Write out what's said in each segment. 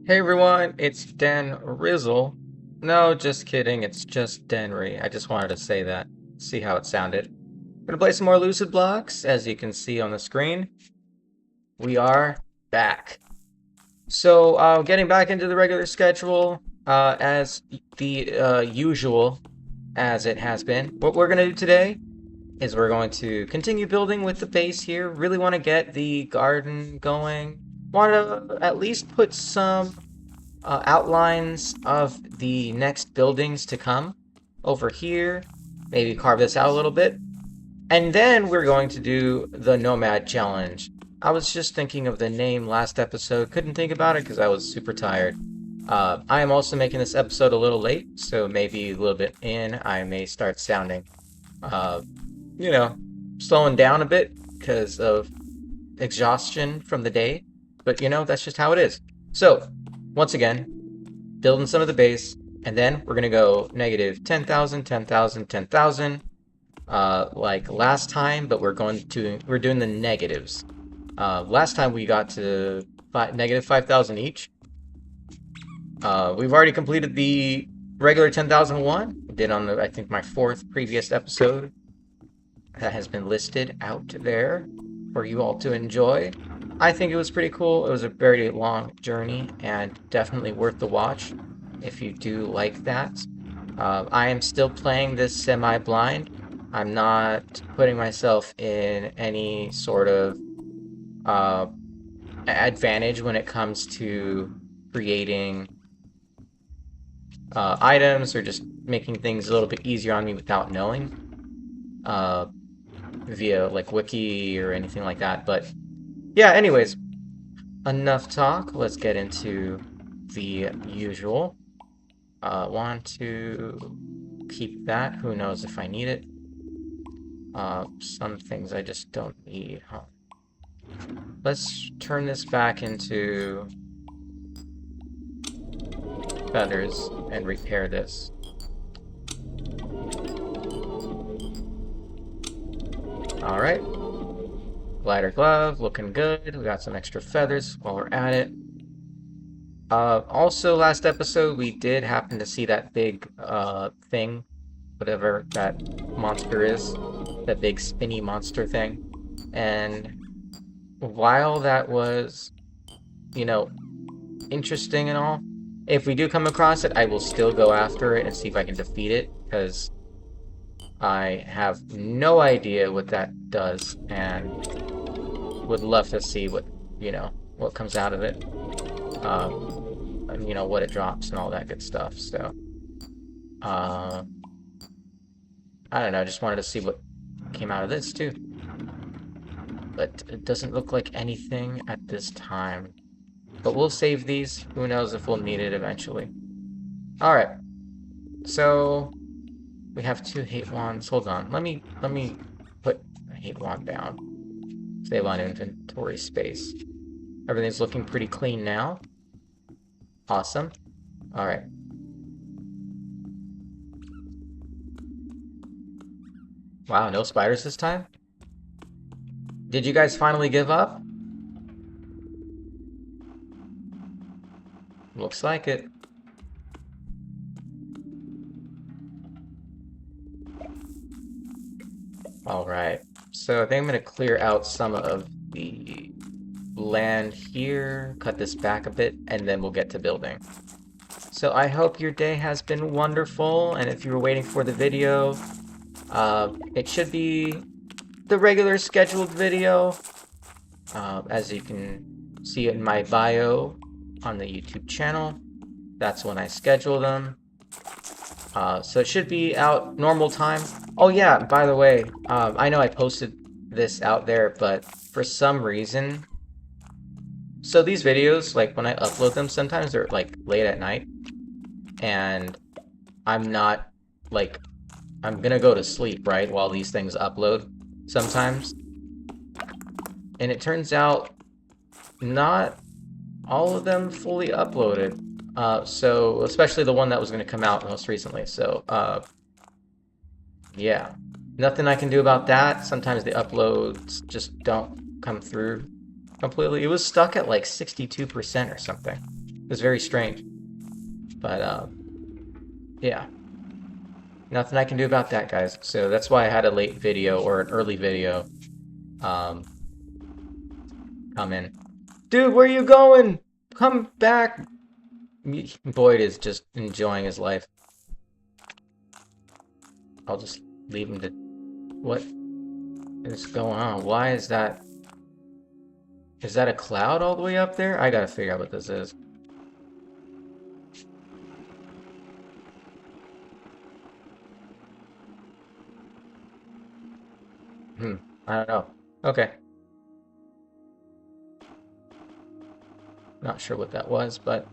Hey everyone, it's Dan Rizzle. No, just kidding, it's just Denry. I just wanted to say that, see how it sounded. Gonna play some more Lucid Blocks, as you can see on the screen. We are back. So, getting back into the regular schedule, as the usual, as it has been. What we're gonna do today is we're going to continue building with the base here. Really want to get the garden going. Want to at least put some outlines of the next buildings to come over here. Maybe carve this out a little bit. And then we're going to do the Nomad Challenge. I was just thinking of the name last episode. Couldn't think about it because I was super tired. I am also making this episode a little late, so maybe a little bit in, I may start sounding, uh, you know, slowing down a bit because of exhaustion from the day. But, that's just how it is. So, once again, building some of the base, and then we're going to go negative 10,000, 10,000, 10,000, like last time, but we're doing the negatives. Last time we got to negative 5,000 each. We've already completed the regular 10,001. Did on I think my 4th previous episode. That has been listed out there for you all to enjoy. I think it was pretty cool. It was a very long journey and definitely worth the watch if you do like that. I am still playing this semi-blind. I'm not putting myself in any sort of advantage when it comes to creating items or just making things a little bit easier on me without knowing via like wiki or anything like that. But yeah, anyways, enough talk. Let's get into the usual. Want to keep that. Who knows if I need it. Some things I just don't need, huh? Let's turn this back into feathers and repair this. Alright. Glider glove, looking good. We got some extra feathers while we're at it. Also, last episode, we did happen to see that big thing, whatever that monster is, that big spinny monster thing. And while that was, interesting and all, if we do come across it, I will still go after it and see if I can defeat it, because I have no idea what that does, and would love to see what comes out of it. And what it drops and all that good stuff. So, I don't know. I just wanted to see what came out of this too. But it doesn't look like anything at this time. But we'll save these. Who knows if we'll need it eventually. All right. So we have 2 hate wands. Hold on. Let me put a hate wand down. Save on inventory space. Everything's looking pretty clean now. Awesome. Alright. Wow, no spiders this time? Did you guys finally give up? Looks like it. Alright. So I think I'm going to clear out some of the land here, cut this back a bit, and then we'll get to building. So I hope your day has been wonderful, and if you were waiting for the video, it should be the regular scheduled video, as you can see in my bio on the YouTube channel. That's when I schedule them. So it should be out normal time. Oh yeah, by the way, I know I posted this out there, but for some reason, so these videos, like when I upload them, sometimes they're like late at night, and I'm not like, I'm gonna go to sleep, right, while these things upload sometimes. And it turns out not all of them fully uploaded. So especially the one that was gonna come out most recently. So yeah, nothing I can do about that. Sometimes the uploads just don't come through completely. It was stuck at like 62% or something. It was very strange. But, yeah. Nothing I can do about that, guys. So that's why I had a late video, or an early video, come in. Dude, where are you going? Come back! Boyd is just enjoying his life. I'll just leave him to... What is going on? Why is that... Is that a cloud all the way up there? I gotta figure out what this is. I don't know. Okay. Not sure what that was, but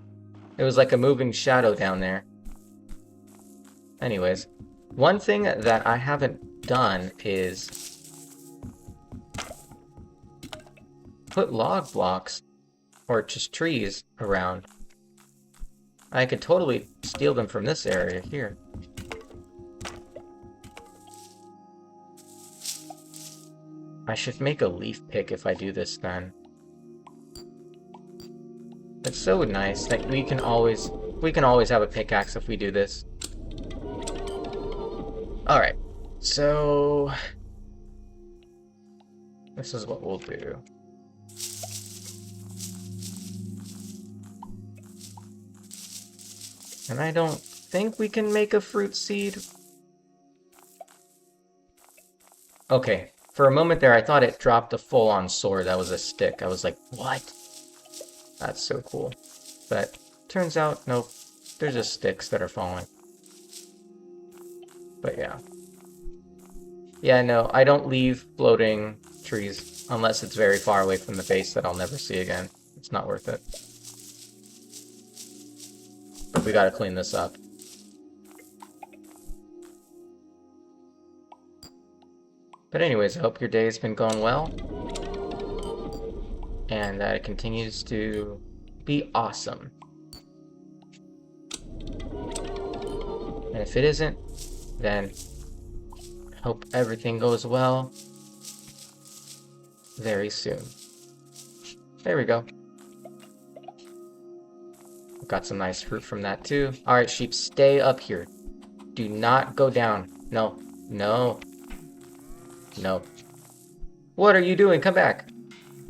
it was like a moving shadow down there. Anyways, one thing that I haven't done is put log blocks or just trees around. I could totally steal them from this area here. I should make a leaf pick if I do this then. It's so nice that we can always have a pickaxe if we do this. Alright, so this is what we'll do. And I don't think we can make a fruit seed. Okay, for a moment there I thought it dropped a full-on sword that was a stick. I was like, what? That's so cool. But turns out, nope, they're just sticks that are falling. But yeah. Yeah, no, I don't leave floating trees unless it's very far away from the base that I'll never see again. It's not worth it. But we gotta clean this up. But anyways, I hope your day's been going well. And that it continues to be awesome. And if it isn't, then hope everything goes well very soon. There we go. Got some nice fruit from that too. Alright, sheep, stay up here. Do not go down. No. No. No. What are you doing? Come back.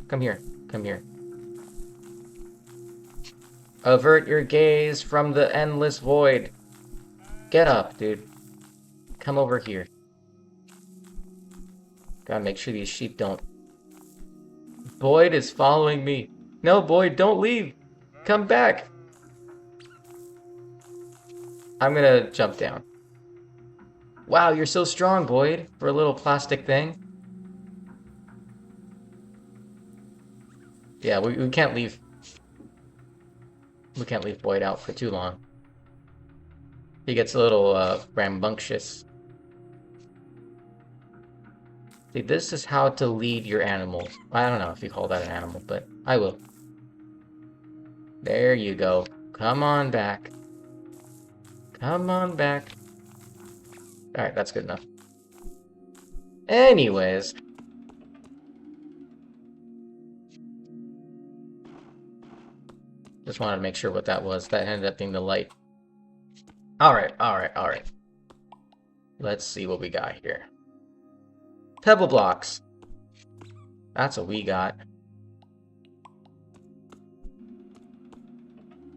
Come here. Come here. Avert your gaze from the endless void. Get up, dude. Come over here. Gotta make sure these sheep don't... Boyd is following me. No, Boyd, don't leave. Come back. I'm gonna jump down. Wow, you're so strong, Boyd, for a little plastic thing. Yeah, we can't leave... We can't leave Boyd out for too long. He gets a little rambunctious. See, this is how to lead your animals. I don't know if you call that an animal, but I will. There you go. Come on back. Come on back. Alright, that's good enough. Anyways. Just wanted to make sure what that was. That ended up being the light. Alright, alright, alright. Let's see what we got here. Pebble blocks. That's what we got.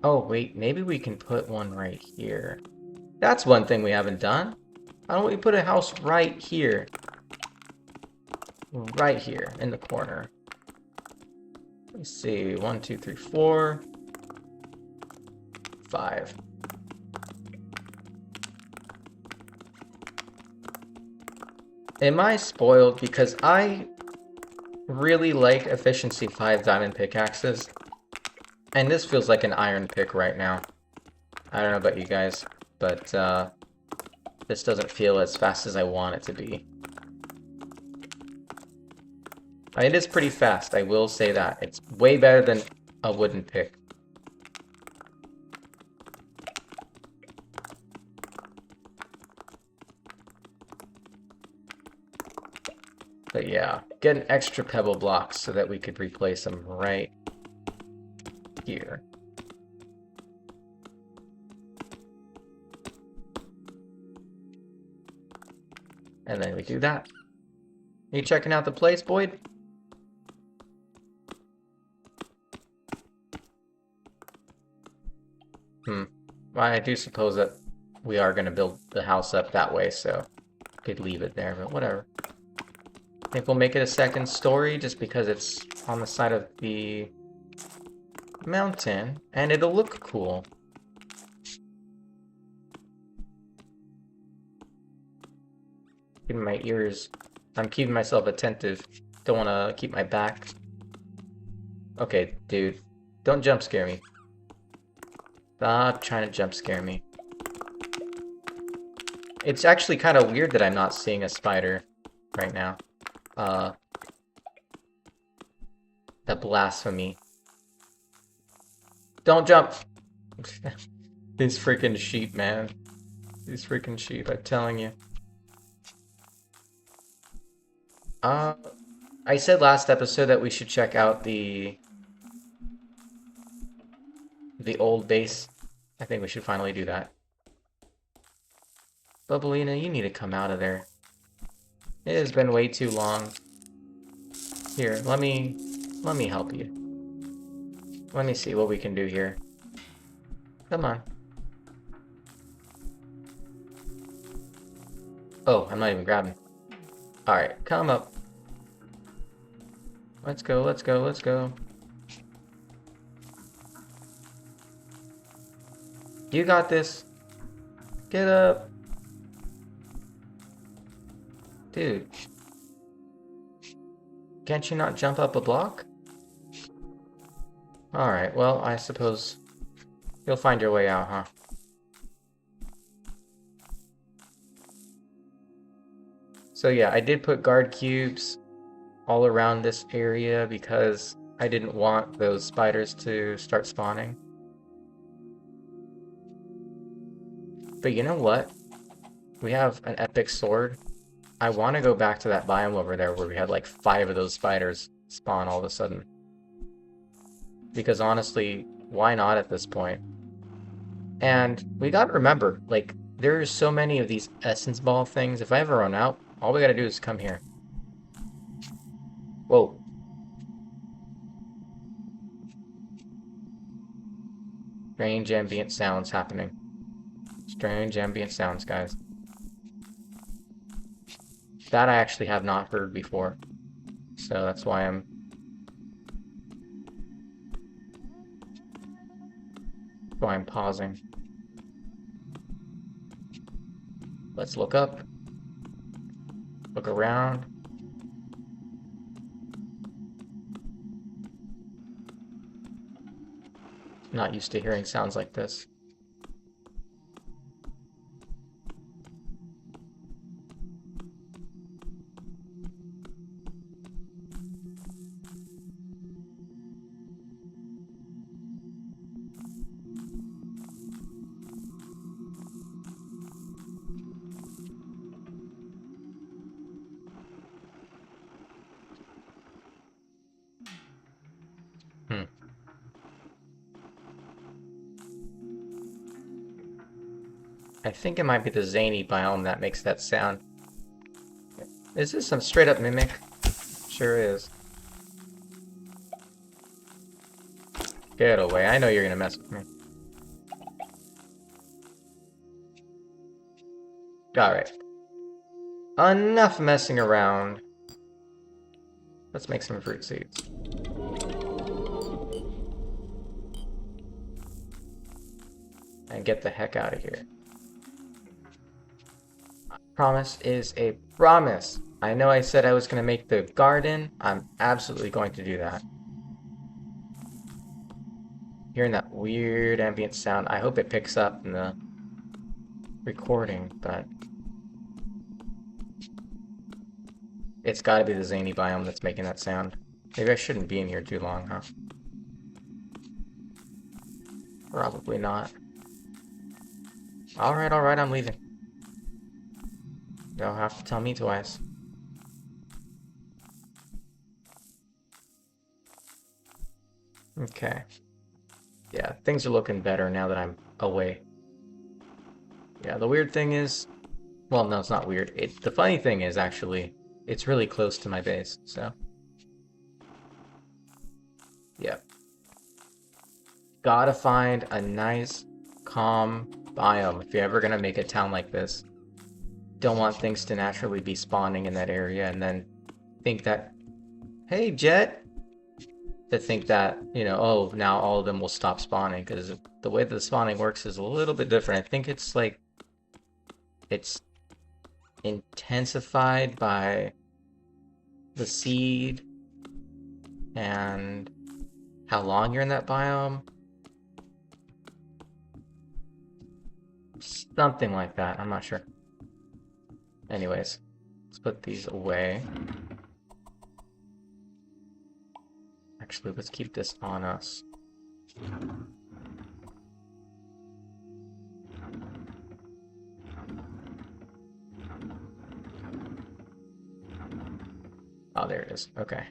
Oh, wait, maybe we can put one right here. That's one thing we haven't done. Why don't we put a house right here? Right here, in the corner. Let's see, 1, 2, 3, 4, 5. Am I spoiled? Because I really like efficiency 5 diamond pickaxes. And this feels like an iron pick right now. I don't know about you guys, but this doesn't feel as fast as I want it to be. It is pretty fast, I will say that. It's way better than a wooden pick. But yeah, get an extra pebble blocks so that we could replace them right here. And then we do that. You checking out the place, Boyd? Well, I do suppose that we are going to build the house up that way, so I could leave it there, but whatever. I think we'll make it a second story just because it's on the side of the mountain, and it'll look cool. Keeping my ears... I'm keeping myself attentive. Don't want to keep my back. Okay, dude. Don't jump scare me. Stop trying to jump scare me. It's actually kind of weird that I'm not seeing a spider right now. That blasphemy. Don't jump! These freaking sheep, man. These freaking sheep, I'm telling you. I said last episode that we should check out the old base. I think we should finally do that. Bubblina, you need to come out of there. It has been way too long. Here, let me help you. Let me see what we can do here. Come on. Oh, I'm not even grabbing. Alright, come up. Let's go, let's go, let's go. You got this. Get up. Dude. Can't you not jump up a block? Alright, well, I suppose you'll find your way out, huh? So yeah, I did put guard cubes all around this area because I didn't want those spiders to start spawning. But you know what? We have an epic sword. I want to go back to that biome over there where we had like 5 of those spiders spawn all of a sudden. Because honestly, why not at this point? And we gotta remember, like, there's so many of these essence ball things. If I ever run out, all we gotta do is come here. Whoa. Strange ambient sounds happening. Strange ambient sounds, guys. That I actually have not heard before. So that's why I'm pausing. Let's look up. Look around. Not used to hearing sounds like this. I think it might be the zany biome that makes that sound. Is this some straight up mimic? Sure is. Get away, I know you're gonna mess with me. Alright. Enough messing around. Let's make some fruit seeds. And get the heck out of here. Promise is a promise. I know I said I was going to make the garden. I'm absolutely going to do that. Hearing that weird ambient sound. I hope it picks up in the recording, but it's got to be the zany biome that's making that sound. Maybe I shouldn't be in here too long, huh? Probably not. Alright, I'm leaving. You'll have to tell me twice. Okay. Yeah, things are looking better now that I'm away. Yeah, the weird thing is, Well, no, it's not weird. The funny thing is, actually, it's really close to my base, so... Yeah. Gotta find a nice, calm biome if you're ever gonna make a town like this. Don't want things to naturally be spawning in that area and then think that, hey, Jet! To think that, you know, oh, now all of them will stop spawning, because the way that the spawning works is a little bit different. I think it's like, it's intensified by the seed and how long you're in that biome. Something like that, I'm not sure. Anyways, let's put these away. Actually, let's keep this on us. Oh, there it is. Okay.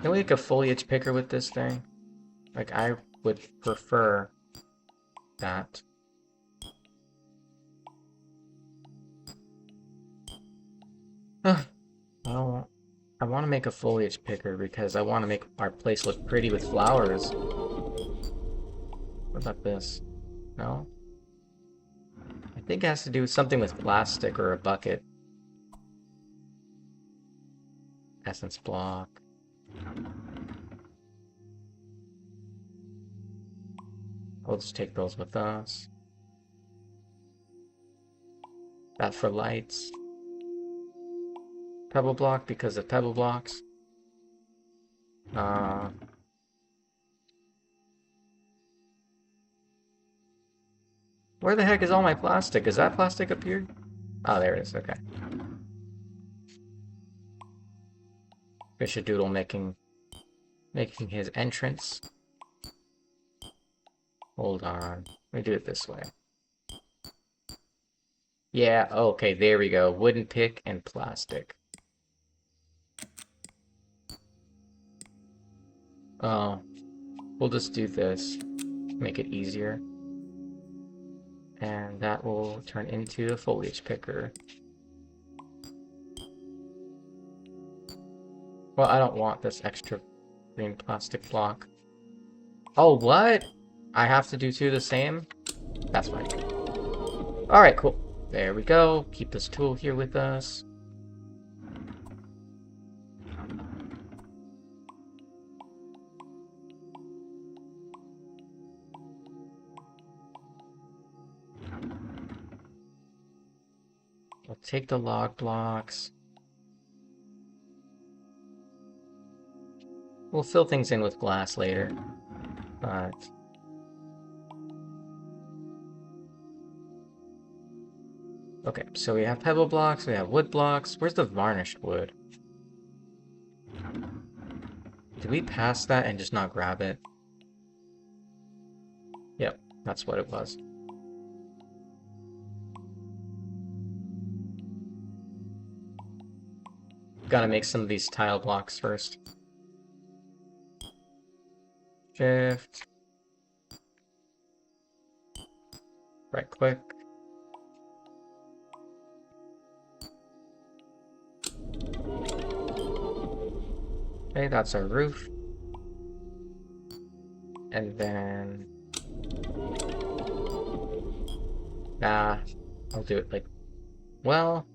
Can we make a foliage picker with this thing? Like, I would prefer that. Well, I want to make a foliage picker because I want to make our place look pretty with flowers. What about this? No? I think it has to do with something with plastic or a bucket. Essence block. We'll just take those with us. That for lights. Pebble block because of pebble blocks. Where the heck is all my plastic? Is that plastic up here? Oh, there it is. Okay. Fishadoodle making his entrance. Hold on. Let me do it this way. Yeah, okay, there we go. Wooden pick and plastic. Oh, we'll just do this. Make it easier. And that will turn into a foliage picker. Well, I don't want this extra green plastic block. Oh, what? I have to do two the same? That's fine. Alright, cool. There we go. Keep this tool here with us. I'll take the log blocks. We'll fill things in with glass later, but... Okay, so we have pebble blocks, we have wood blocks. Where's the varnished wood? Did we pass that and just not grab it? Yep, that's what it was. Gotta make some of these tile blocks first. Shift. Right click. Okay, that's our roof. And then... Nah, I'll do it like... Well...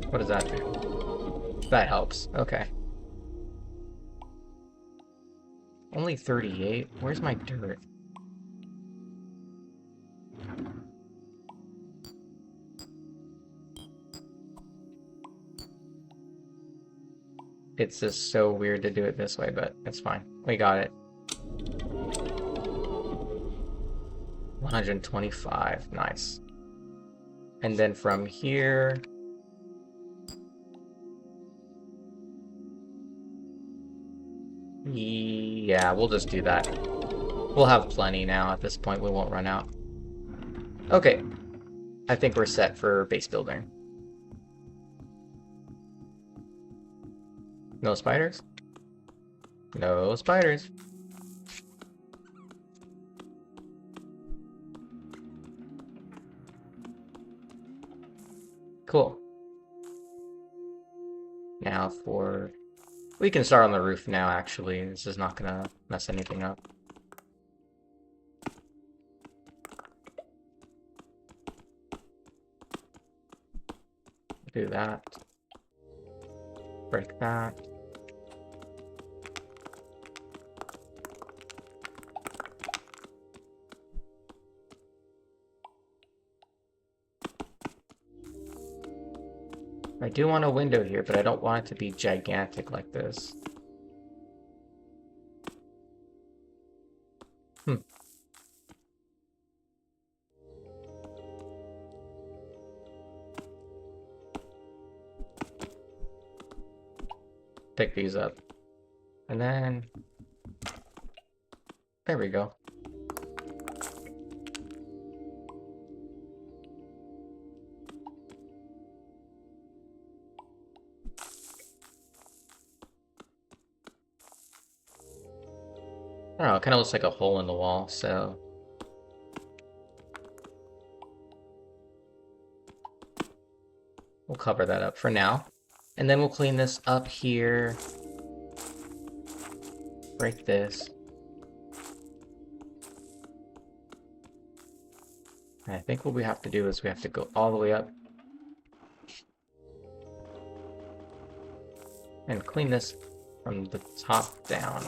What does that do? That helps. Okay. Only 38? Where's my dirt? It's just so weird to do it this way, but it's fine. We got it. 125. Nice. And then from here... Yeah, we'll just do that. We'll have plenty now at this point. We won't run out. Okay. I think we're set for base building. No spiders? No spiders. Cool. Now we can start on the roof now, actually. This is not gonna mess anything up. Do that. Break that. I do want a window here, but I don't want it to be gigantic like this. Pick these up. And then... there we go. I don't know, it kind of looks like a hole in the wall, so... we'll cover that up for now. And then we'll clean this up here. Break this. And I think what we have to do is we have to go all the way up. And clean this from the top down.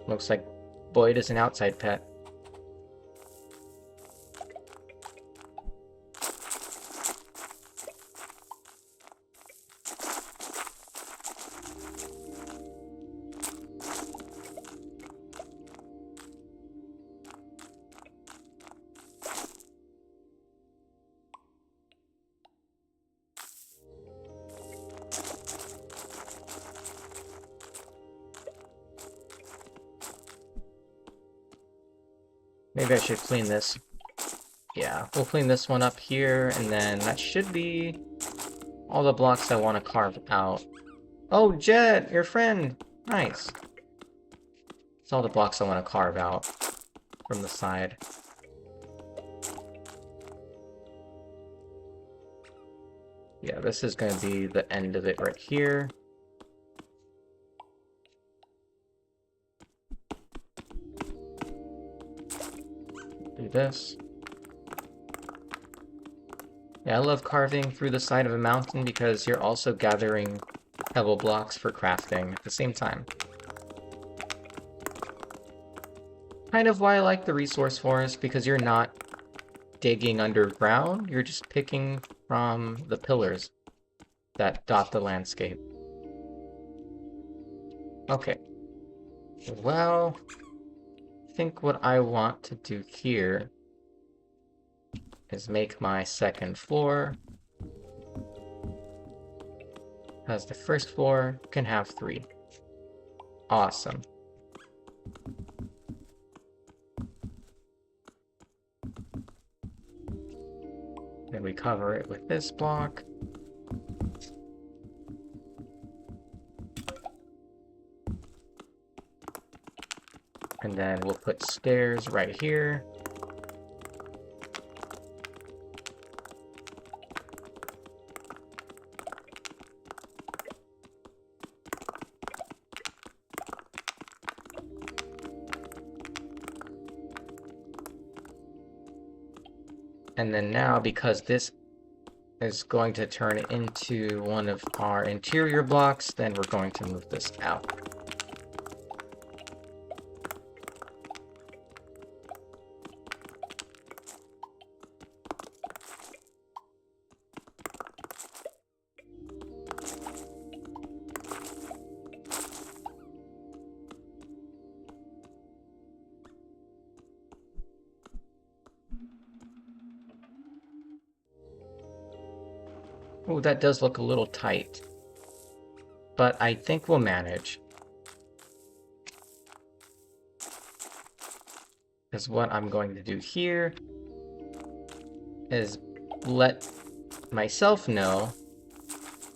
Looks like Boyd is an outside pet. Maybe I should clean this. Yeah, we'll clean this one up here, and then that should be all the blocks I want to carve out. Oh, Jet, your friend! Nice. It's all the blocks I want to carve out from the side. Yeah, this is going to be the end of it right here. Do this. Yeah, I love carving through the side of a mountain because you're also gathering pebble blocks for crafting at the same time. Kind of why I like the resource forest, because you're not digging underground, you're just picking from the pillars that dot the landscape. Okay. Well, I think what I want to do here is make my second floor. Because the first floor can have 3. Awesome. Then we cover it with this block. And then we'll put stairs right here. And then now, because this is going to turn into one of our interior blocks, then we're going to move this out. Oh, that does look a little tight, but I think we'll manage. Because what I'm going to do here is let myself know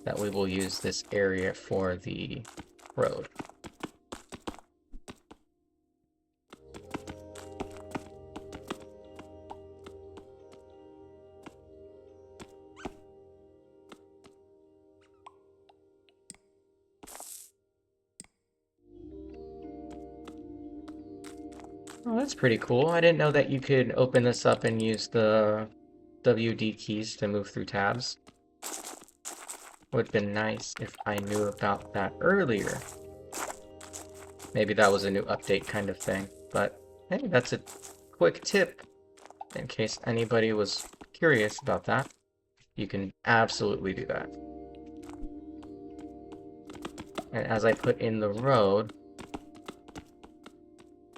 that we will use this area for the road. Oh, that's pretty cool. I didn't know that you could open this up and use the WD keys to move through tabs. Would have been nice if I knew about that earlier. Maybe that was a new update kind of thing, but hey, that's a quick tip in case anybody was curious about that. You can absolutely do that. And as I put in the road,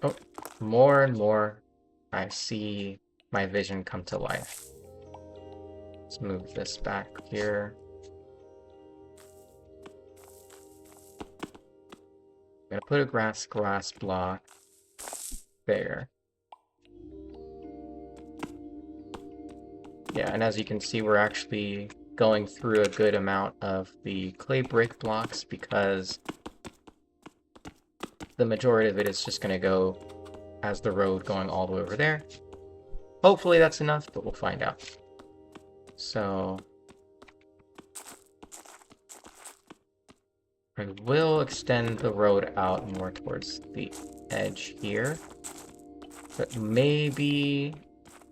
oh, more and more I see my vision come to life. Let's move this back here. I'm gonna put a grass block there. Yeah, and as you can see, we're actually going through a good amount of the clay brick blocks because the majority of it is just gonna go as the road going all the way over there. Hopefully that's enough, but we'll find out. So I will extend the road out more towards the edge here, but maybe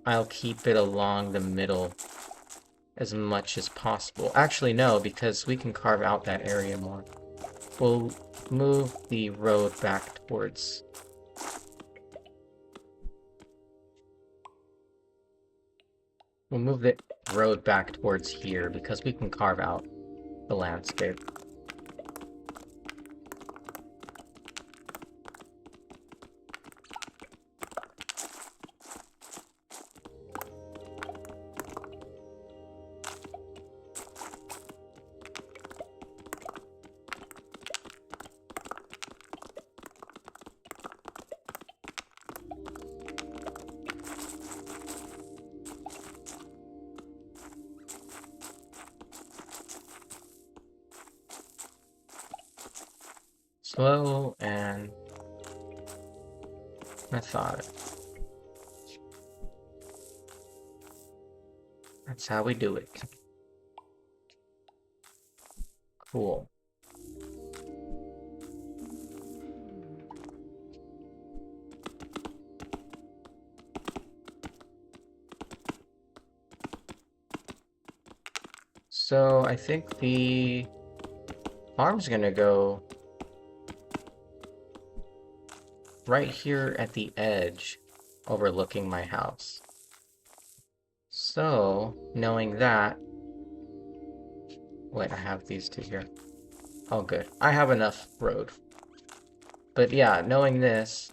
I'll keep it along the middle as much as possible. Actually, no, because we can carve out that area more. We'll move the road back towards... We'll move the road back towards here because we can carve out the landscape. Slow and methodic. That's how we do it. Cool. So I think the farm's gonna go right here at the edge, overlooking my house. So, knowing that... Wait, I have these two here. Oh, good. I have enough road. But yeah, knowing this,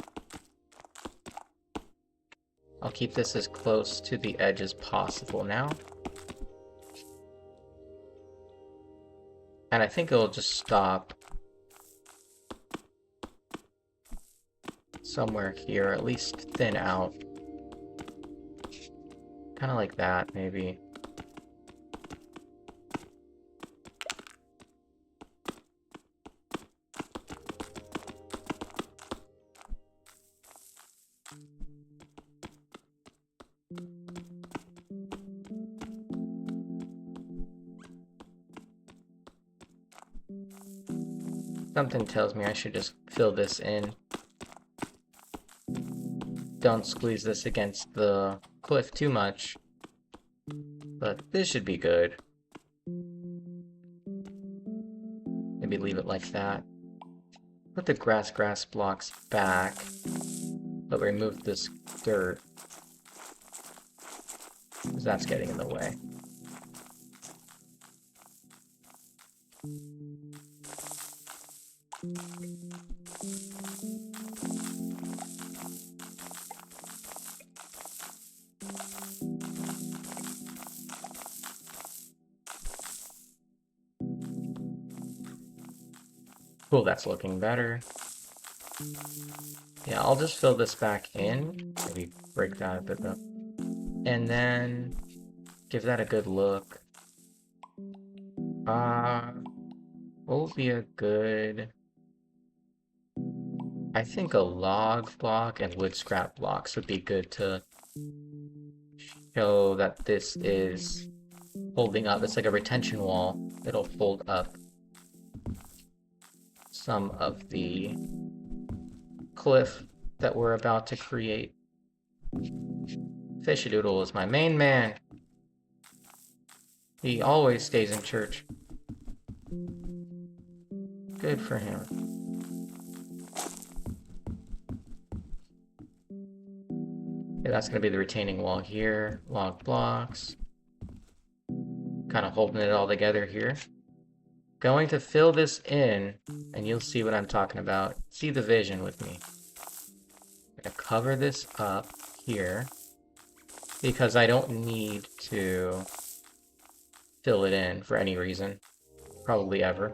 I'll keep this as close to the edge as possible now. And I think it'll just stop somewhere here, at least thin out. Kind of like that, maybe. Something tells me I should just fill this in. Don't squeeze this against the cliff too much. But this should be good. Maybe leave it like that. Put the grass blocks back, but remove this dirt, because that's getting in the way. Cool, that's looking better. Yeah, I'll just fill this back in. Maybe break that a bit though. And then give that a good look. What would be a good... I think a log block and wood scrap blocks would be good to show that this is holding up. It's like a retention wall. It'll hold up some of the cliff that we're about to create. Fishadoodle is my main man. He always stays in church. Good for him. Okay, that's going to be the retaining wall here. Log blocks. Kind of holding it all together here. Going to fill this in, and you'll see what I'm talking about. See the vision with me. I'm going to cover this up here, because I don't need to fill it in for any reason. Probably ever.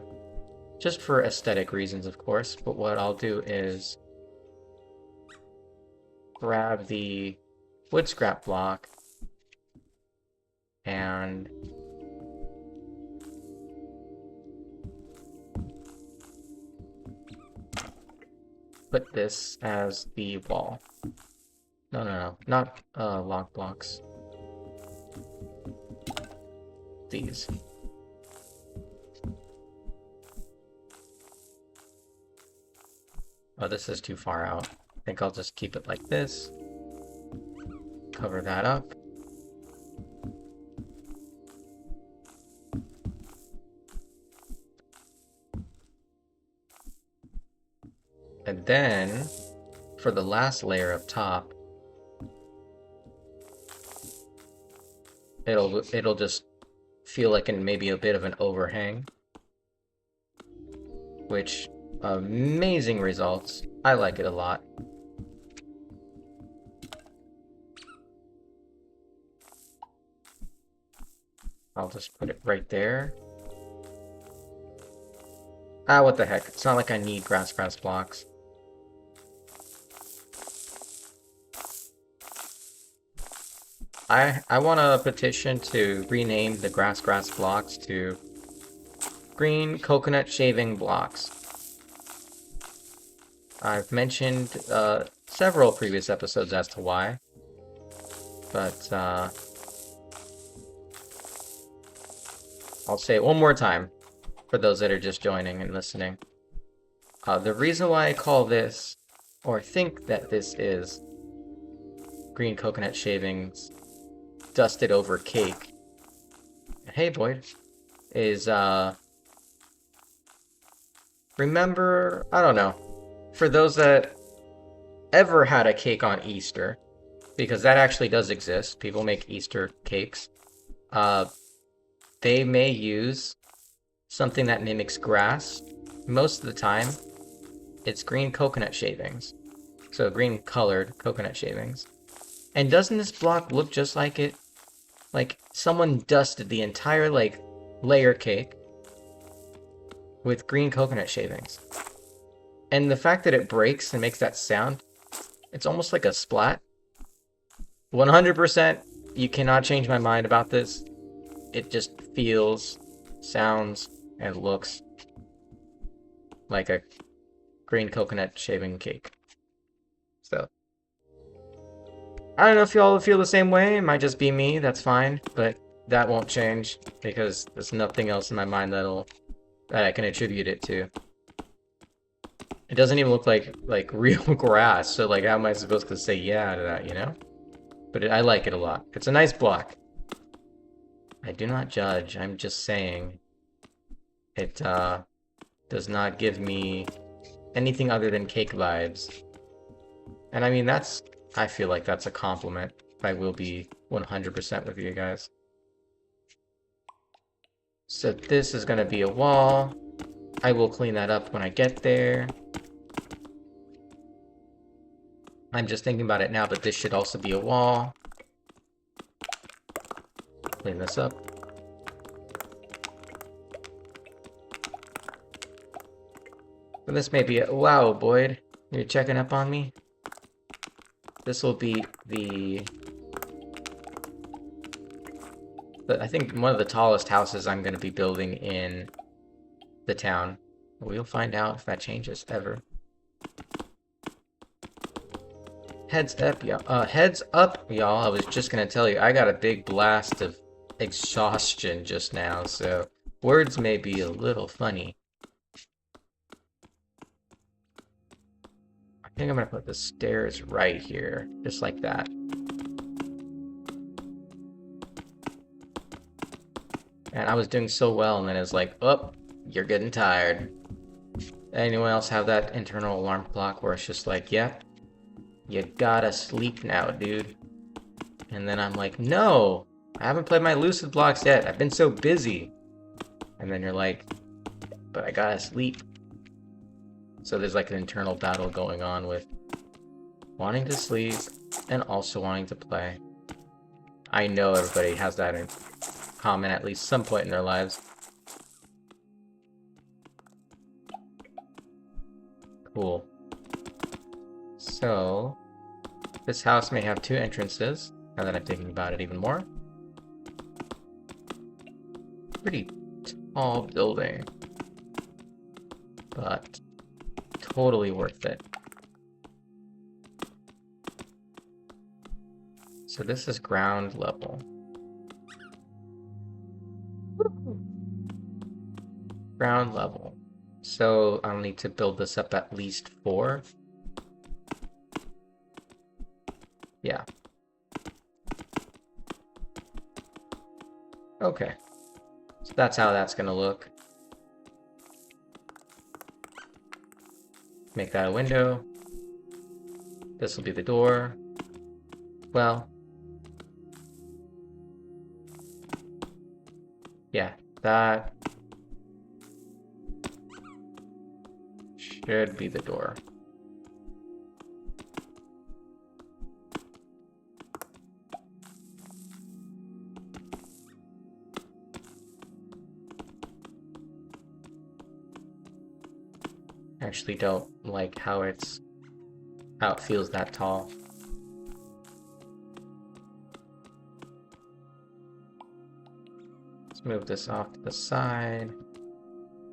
Just for aesthetic reasons, of course. But what I'll do is grab the wood scrap block and put this as the wall. No, not log blocks. These. Oh, this is too far out. I think I'll just keep it like this. Cover that up. And then, for the last layer up top, it'll just feel like maybe a bit of an overhang, which amazing results. I like it a lot. I'll just put it right there. Ah, what the heck. It's not like I need grass blocks. I want a petition to rename the grass blocks to green coconut shaving blocks. I've mentioned several previous episodes as to why, but I'll say it one more time for those that are just joining and listening. The reason why I call this, or think that this is green coconut shavings dusted over cake, hey Boyd, is remember, I don't know, for those that ever had a cake on Easter, because that actually does exist, people make Easter cakes, they may use something that mimics grass. Most of the time, it's green coconut shavings. So green colored coconut shavings. And doesn't this block look just like it? Like someone dusted the entire layer cake with green coconut shavings. And the fact that it breaks and makes that sound, it's almost like a splat. 100%, you cannot change my mind about this. It just feels, sounds, and looks like a green coconut shaving cake. So, I don't know if y'all feel the same way. It might just be me, that's fine. But that won't change because there's nothing else in my mind that I can attribute it to. It doesn't even look like real grass, so like how am I supposed to say yeah to that, you know? But I like it a lot. It's a nice block. I do not judge, I'm just saying it does not give me anything other than cake vibes. And I mean, I feel like that's a compliment. I will be 100% with you guys. So this is gonna be a wall. I will clean that up when I get there. I'm just thinking about it now, but this should also be a wall. Clean this up. And this may be a... Wow, Boyd. You're checking up on me? This will be I think one of the tallest houses I'm going to be building in the town. We'll find out if that changes ever. Heads up, y'all. Heads up, y'all. I was just going to tell you, I got a big blast of exhaustion just now, so words may be a little funny. I think I'm going to put the stairs right here, just like that. And I was doing so well, and then it's like, oh, you're getting tired. Anyone else have that internal alarm clock where it's just like, yep, you gotta sleep now, dude. And then I'm like, no, I haven't played my Lucid Blocks yet. I've been so busy. And then you're like, but I gotta sleep. So there's like an internal battle going on with wanting to sleep and also wanting to play. I know everybody has that in common at least some point in their lives. Cool. So, this house may have 2 entrances, now that I'm thinking about it even more. Pretty tall building, but totally worth it. So this is ground level. Ground level. So I'll need to build this up at least 4. Yeah. Okay. So that's how that's gonna look. Make that a window. This will be the door. Well. Yeah, that should be the door. I actually don't like how it feels that tall. Let's move this off to the side.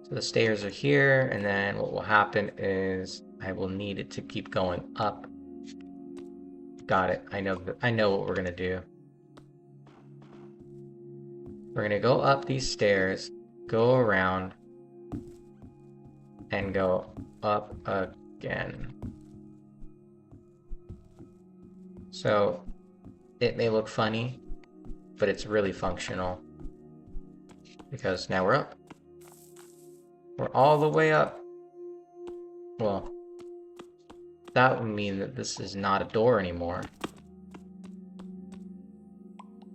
So the stairs are here, and then what will happen is I will need it to keep going up. Got it. I know what we're gonna do. We're gonna go up these stairs, go around, and go up again. So it may look funny, but it's really functional. Because now we're up. We're all the way up. Well, that would mean that this is not a door anymore.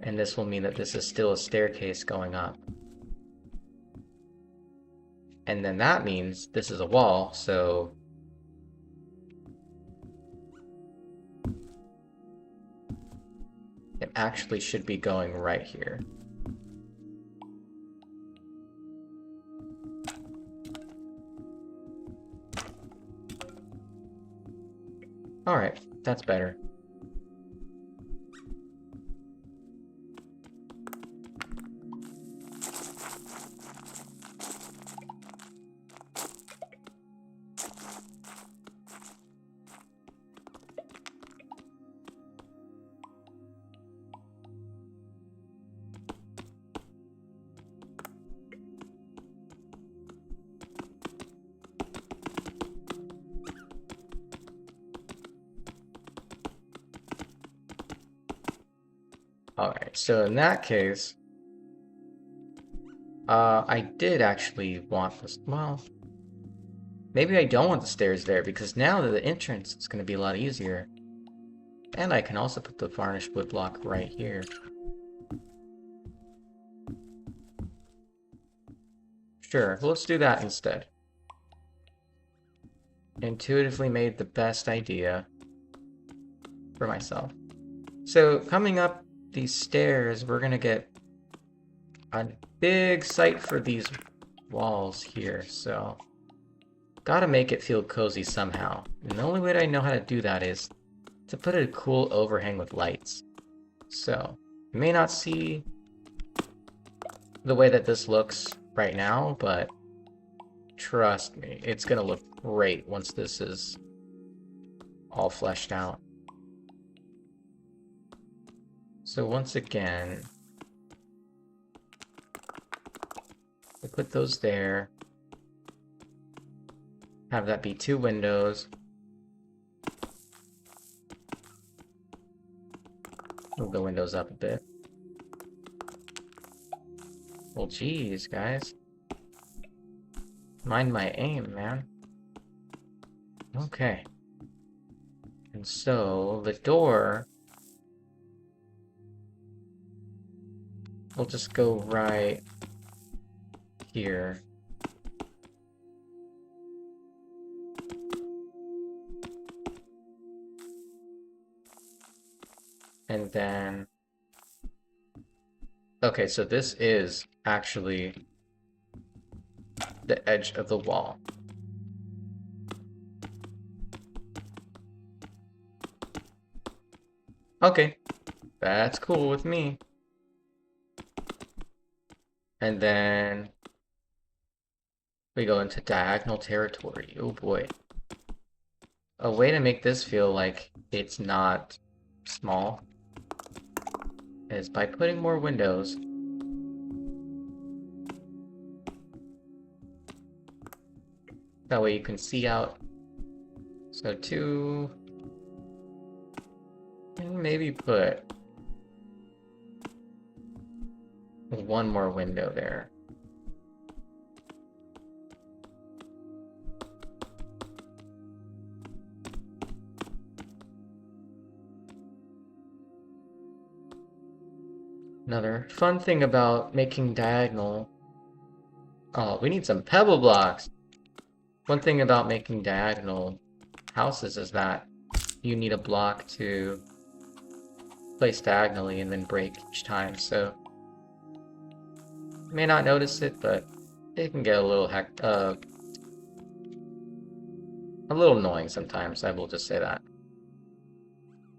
And this will mean that this is still a staircase going up. And then that means this is a wall, so it actually should be going right here. Alright, that's better. Alright, so in that case, I did actually want this. Well, maybe I don't want the stairs there, because now the entrance is going to be a lot easier. And I can also put the varnished wood block right here. Sure, let's do that instead. Intuitively made the best idea for myself. So coming up these stairs, we're gonna get a big site for these walls here, so Gotta make it feel cozy somehow. And the only way I know how to do that is to put a cool overhang with lights. So, you may not see the way that this looks right now, but trust me, it's gonna look great once this is all fleshed out. So once again, we put those there. Have that be 2 windows. Move the windows up a bit. Well, geez, guys. Mind my aim, man. Okay. And so, the door will just go right here. And then... Okay, so this is actually the edge of the wall. Okay, that's cool with me. And then we go into diagonal territory. Oh boy. A way to make this feel like it's not small is by putting more windows. That way you can see out. So 2, and maybe put 1 more window there. Another fun thing about making diagonal... Oh, we need some pebble blocks! One thing about making diagonal houses is that you need a block to place diagonally and then break each time, so... You may not notice it, but it can get a little a little annoying sometimes, I will just say that.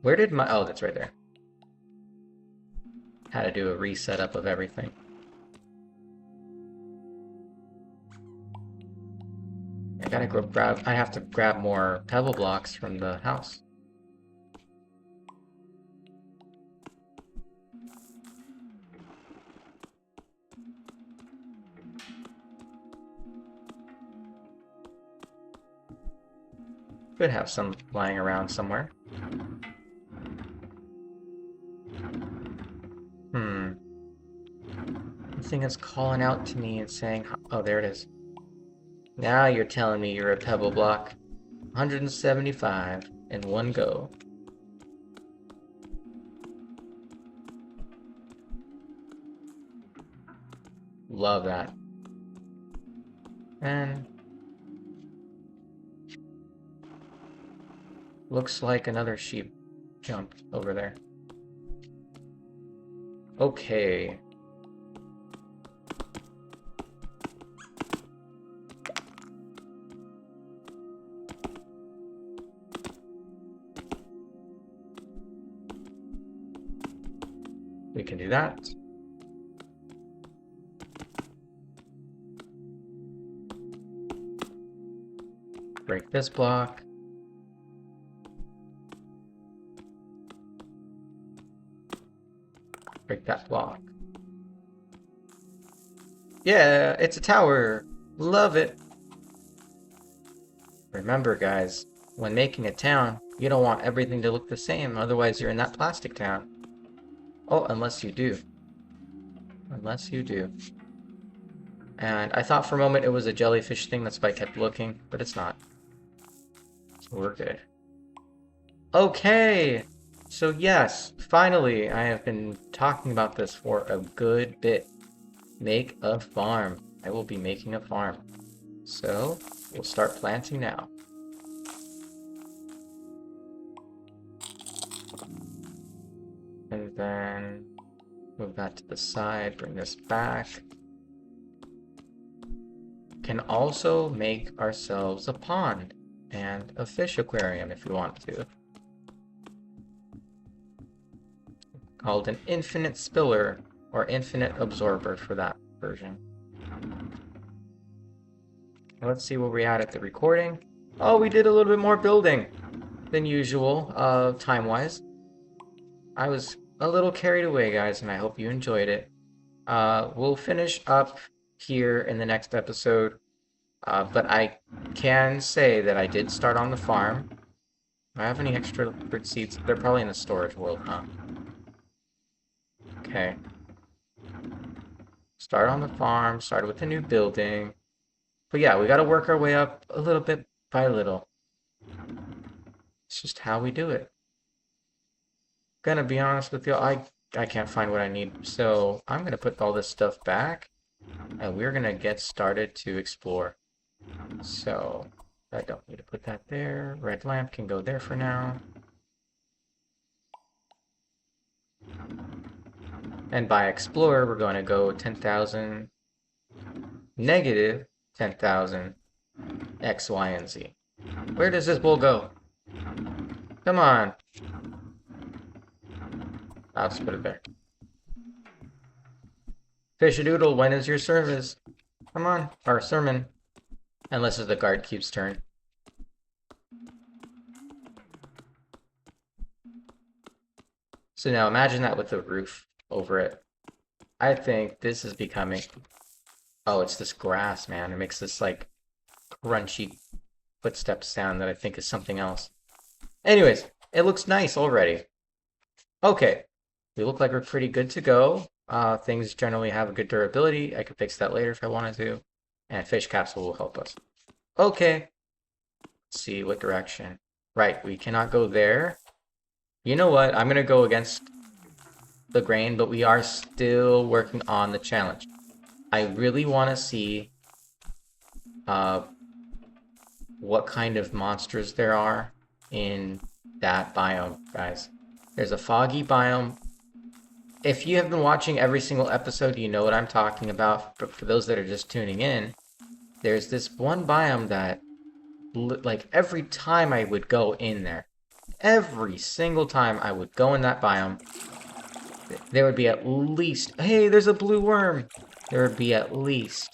Where did my... Oh, that's right there. Had to do a reset up of everything. I gotta go grab... I have to grab more pebble blocks from the house. Could have some lying around somewhere. The thing is calling out to me and saying, oh, there it is. Now you're telling me you're a pebble block. 175 in one go. Love that. And looks like another sheep jumped over there. Okay. We can do that. Break this block. Break that block. Yeah, it's a tower. Love it. Remember, guys, when making a town, you don't want everything to look the same, otherwise you're in that plastic town. Oh, unless you do. Unless you do. And I thought for a moment it was a jellyfish thing, that's why I kept looking, but it's not. So we're good. Okay! So yes, finally, I have been talking about this for a good bit. Make a farm. I will be making a farm. So, we'll start planting now. And then move that to the side, bring this back. can also make ourselves a pond and a fish aquarium if we want to. Called an infinite spiller or infinite absorber for that version. Let's see where we're at the recording. Oh, we did a little bit more building than usual, time-wise. I was a little carried away, guys, and I hope you enjoyed it. We'll finish up here in the next episode, but I can say that I did start on the farm. Do I have any extra fruit seeds? They're probably in the storage world, huh? Okay. Start on the farm, started with a new building. But yeah, we gotta work our way up a little bit by little. It's just how we do it. Gonna be honest with you, I can't find what I need, so I'm gonna put all this stuff back, and we're gonna get started to explore. So I don't need to put that there. Red lamp can go there for now. And by explore, we're going to go 10,000, negative 10,000, X, Y, and Z. Where does this bull go? Come on. I'll just put it there. Fish-a-doodle, when is your service? Come on, our sermon. Unless it's the guard keeps turn. So now imagine that with the roof over it. I think this is becoming... Oh, it's this grass, man. It makes this, like, crunchy footstep sound that I think is something else. Anyways, it looks nice already. Okay, we look like we're pretty good to go. Things generally have a good durability. I could fix that later if I wanted to. And fish capsule will help us. Okay. Let's see what direction. Right, we cannot go there. You know what? I'm going to go against the grain, but we are still working on the challenge. I really want to see what kind of monsters there are in that biome, guys. There's a foggy biome. If you have been watching every single episode, you know what I'm talking about. But for those that are just tuning in, there's this one biome that, like, every time I would go in there, every single time I would go in that biome, there would be at least, hey, there's a blue worm. There would be at least,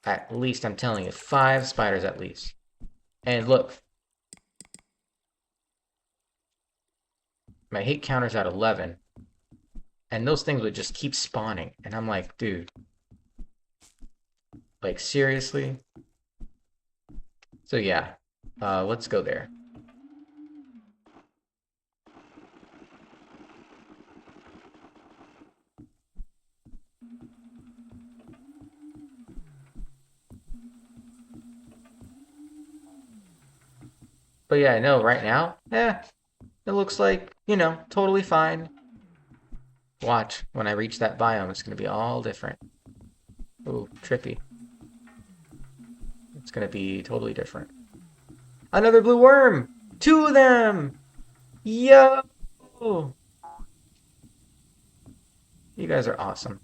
I'm telling you, 5 spiders at least. And look, my hate counter's at 11. And those things would just keep spawning. And I'm like, dude. Like, seriously? So yeah, let's go there. But yeah, I know right now, it looks like, you know, totally fine. Watch, when I reach that biome, it's going to be all different. Ooh, trippy. It's going to be totally different. Another blue worm! 2 of them! Yo! You guys are awesome.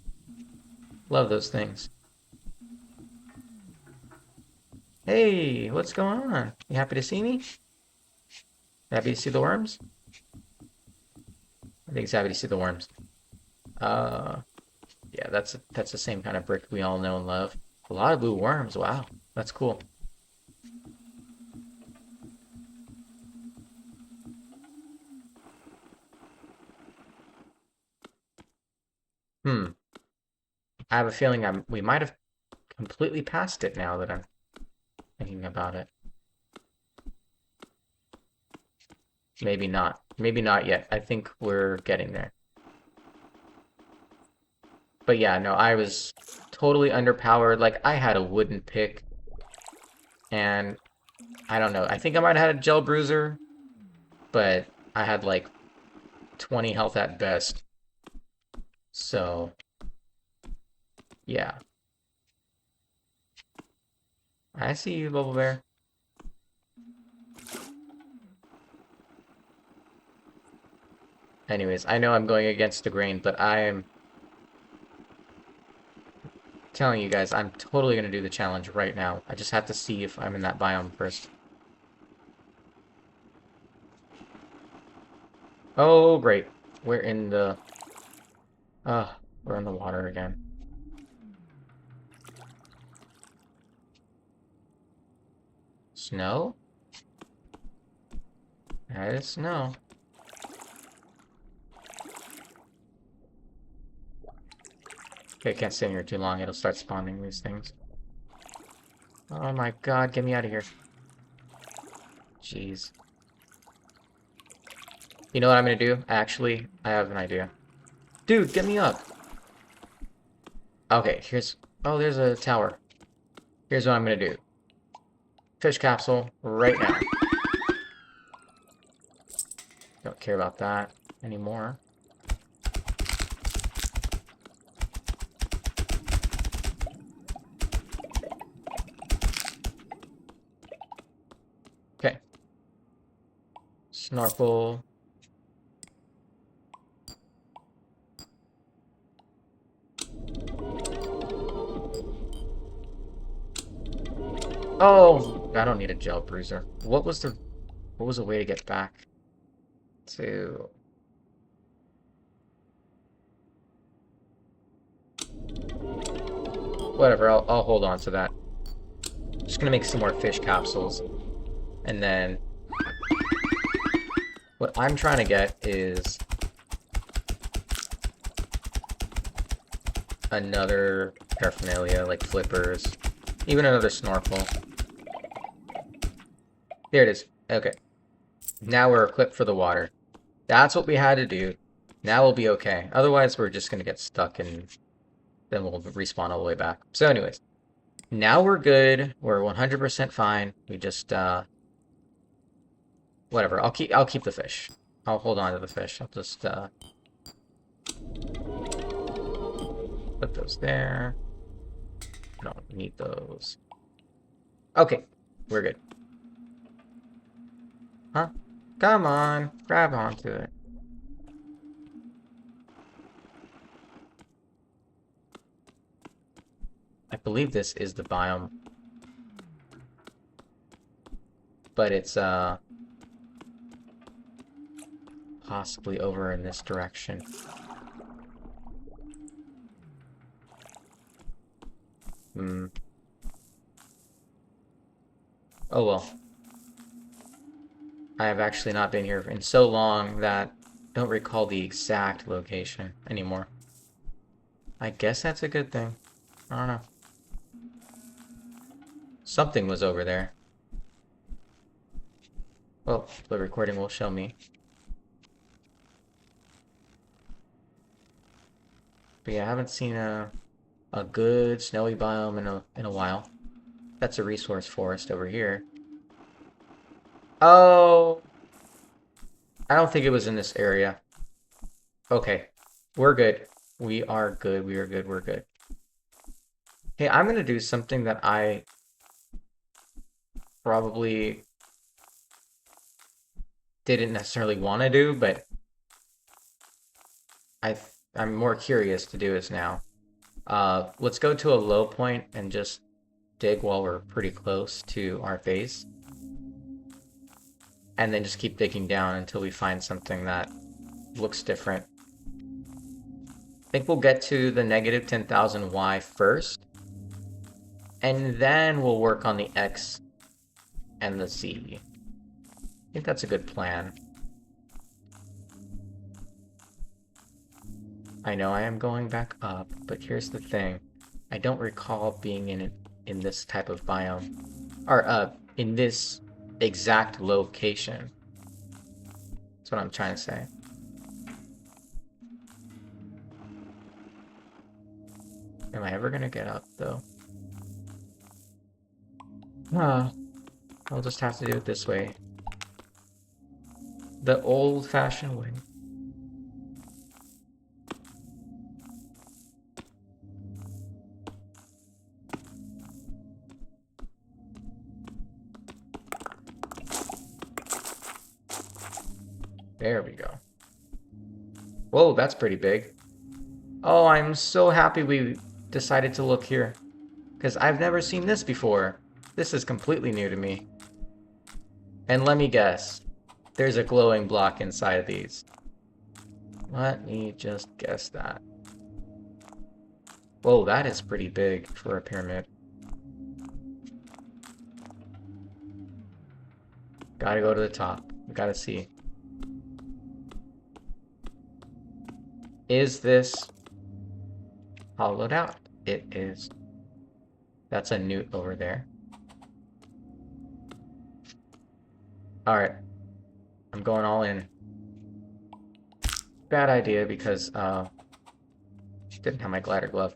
Love those things. Hey, what's going on? You happy to see me? Happy to see the worms? I think he's happy to see the worms. Yeah, that's the same kind of brick we all know and love. A lot of blue worms, wow. That's cool. I have a feeling we might have completely passed it now that I'm thinking about it. Maybe not. Maybe not yet. I think we're getting there. But yeah, no, I was totally underpowered. Like, I had a wooden pick. And I don't know. I think I might have had a gel bruiser. But I had like 20 health at best. So, yeah. I see you, Bubble Bear. Anyways, I know I'm going against the grain, but I am telling you guys, I'm totally gonna do the challenge right now. I just have to see if I'm in that biome first. Oh, great. We're in the... we're in the water again. Snow? That is snow. Okay, can't stay in here too long. It'll start spawning these things. Oh my god, get me out of here. Jeez. You know what I'm gonna do? Actually, I have an idea. Dude, get me up! Okay, here's... Oh, there's a tower. Here's what I'm gonna do. Fish capsule right now. Don't care about that anymore. Okay. Snorkel. Oh, I don't need a gel bruiser. What was the way to get back to... Whatever, I'll hold on to that. Just gonna make some more fish capsules. And then... What I'm trying to get is... another paraphernalia, like flippers. Even another snorkel. There it is. Okay. Now we're equipped for the water. That's what we had to do. Now we'll be okay. Otherwise, we're just gonna get stuck and then we'll respawn all the way back. So anyways, now we're good. We're 100% fine. We just, whatever. I'll keep the fish. I'll hold on to the fish. I'll just, put those there. I don't need those. Okay, we're good. Huh? Come on, grab onto it. I believe this is the biome. But it's, possibly over in this direction. Oh well. I have actually not been here in so long that I don't recall the exact location anymore. I guess that's a good thing. I don't know. Something was over there. Well, the recording will show me. But yeah, I haven't seen a good snowy biome in a while. That's a resource forest over here. Oh, I don't think it was in this area. Okay, we're good. We are good. We are good. We're good. Hey, I'm gonna do something that I probably didn't necessarily want to do, but I'm more curious to do this now. Let's go to a low point and just dig while we're pretty close to our base. And then just keep digging down until we find something that looks different. I think we'll get to the negative 10,000 Y first. And then we'll work on the X and the Z. I think that's a good plan. I know I am going back up, but here's the thing. I don't recall being in this type of biome. Or, in this exact location. That's what I'm trying to say. Am I ever gonna get up, though? I'll just have to do it this way. The old-fashioned way. There we go. Whoa, that's pretty big. Oh, I'm so happy we decided to look here? Because I've never seen this before. This is completely new to me. And let me guess. There's a glowing block inside of these. Let me just guess that. Whoa, that is pretty big for a pyramid. Gotta go to the top. We gotta see. Is this hollowed out? It is. That's a newt over there. Alright. I'm going all in. Bad idea because, didn't have my glider glove.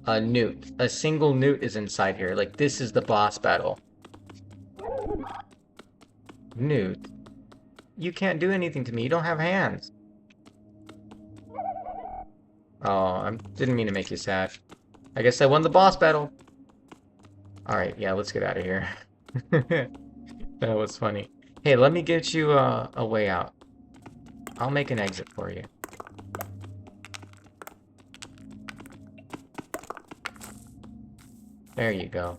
A newt. A single newt is inside here. Like, this is the boss battle. Newt? You can't do anything to me. You don't have hands. Oh, I didn't mean to make you sad. I guess I won the boss battle. Alright, yeah, let's get out of here. That was funny. Hey, let me get you a way out. I'll make an exit for you. There you go.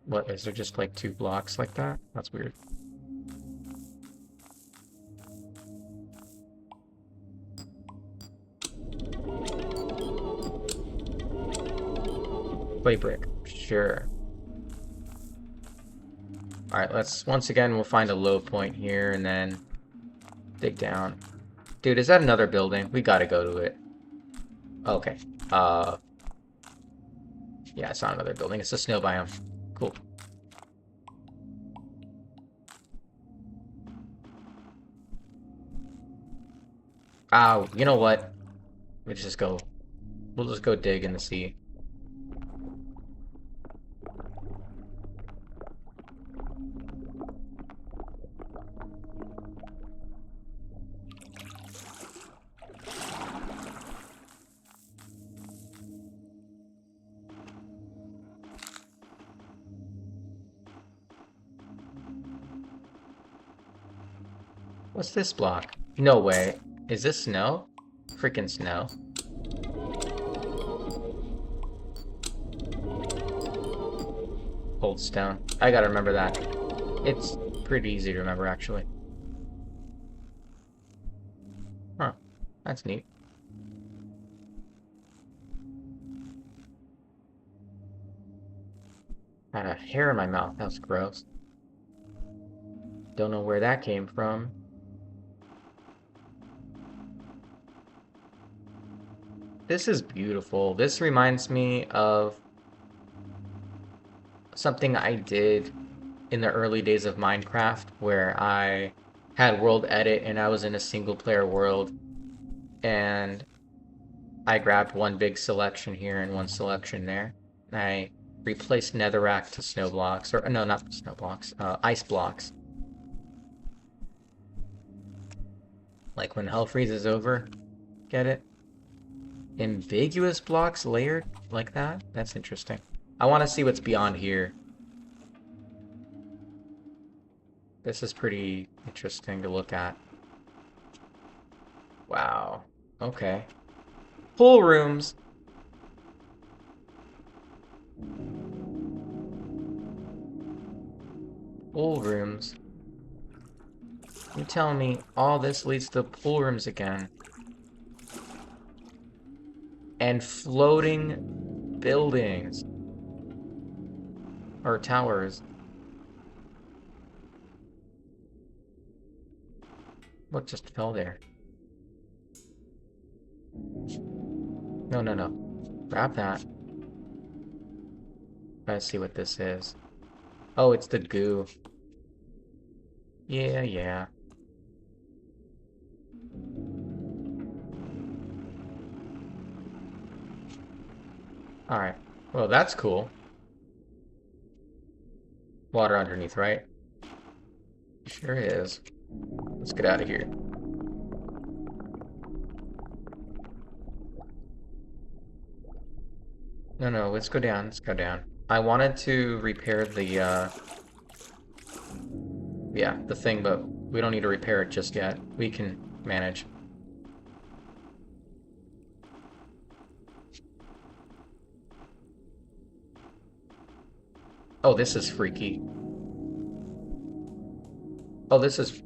What, is there just like 2 blocks like that? That's weird. Play brick. Sure. Alright, let's, once again, we'll find a low point here and then dig down. Dude, is that another building? We gotta go to it. Okay. Yeah, it's not another building. It's a snow biome. Cool. Oh, you know what? We'll just go dig in the sea. What's this block? No way. Is this snow? Freaking snow. Old stone. I gotta remember that. It's pretty easy to remember, actually. Huh. That's neat. I had a hair in my mouth. That was gross. Don't know where that came from. This is beautiful. This reminds me of something I did in the early days of Minecraft where I had world edit and I was in a single player world and I grabbed one big selection here and one selection there. And I replaced netherrack to snow blocks, or no, not snow blocks, ice blocks. Like when hell freezes over. Get it? Ambiguous blocks layered like that? That's interesting. I want to see what's beyond here. This is pretty interesting to look at. Wow. Okay. Pool rooms. Pool rooms. You telling me all this leads to pool rooms again? And floating buildings. Or towers. What just fell there? No, no, no. Grab that. Let's see what this is. Oh, it's the goo. Yeah, yeah. Alright. Well, that's cool. Water underneath, right? Sure is. Let's get out of here. No, no, let's go down. Let's go down. I wanted to repair the, yeah, the thing, but We don't need to repair it just yet. We can manage. Oh, this is freaky. Oh, this is...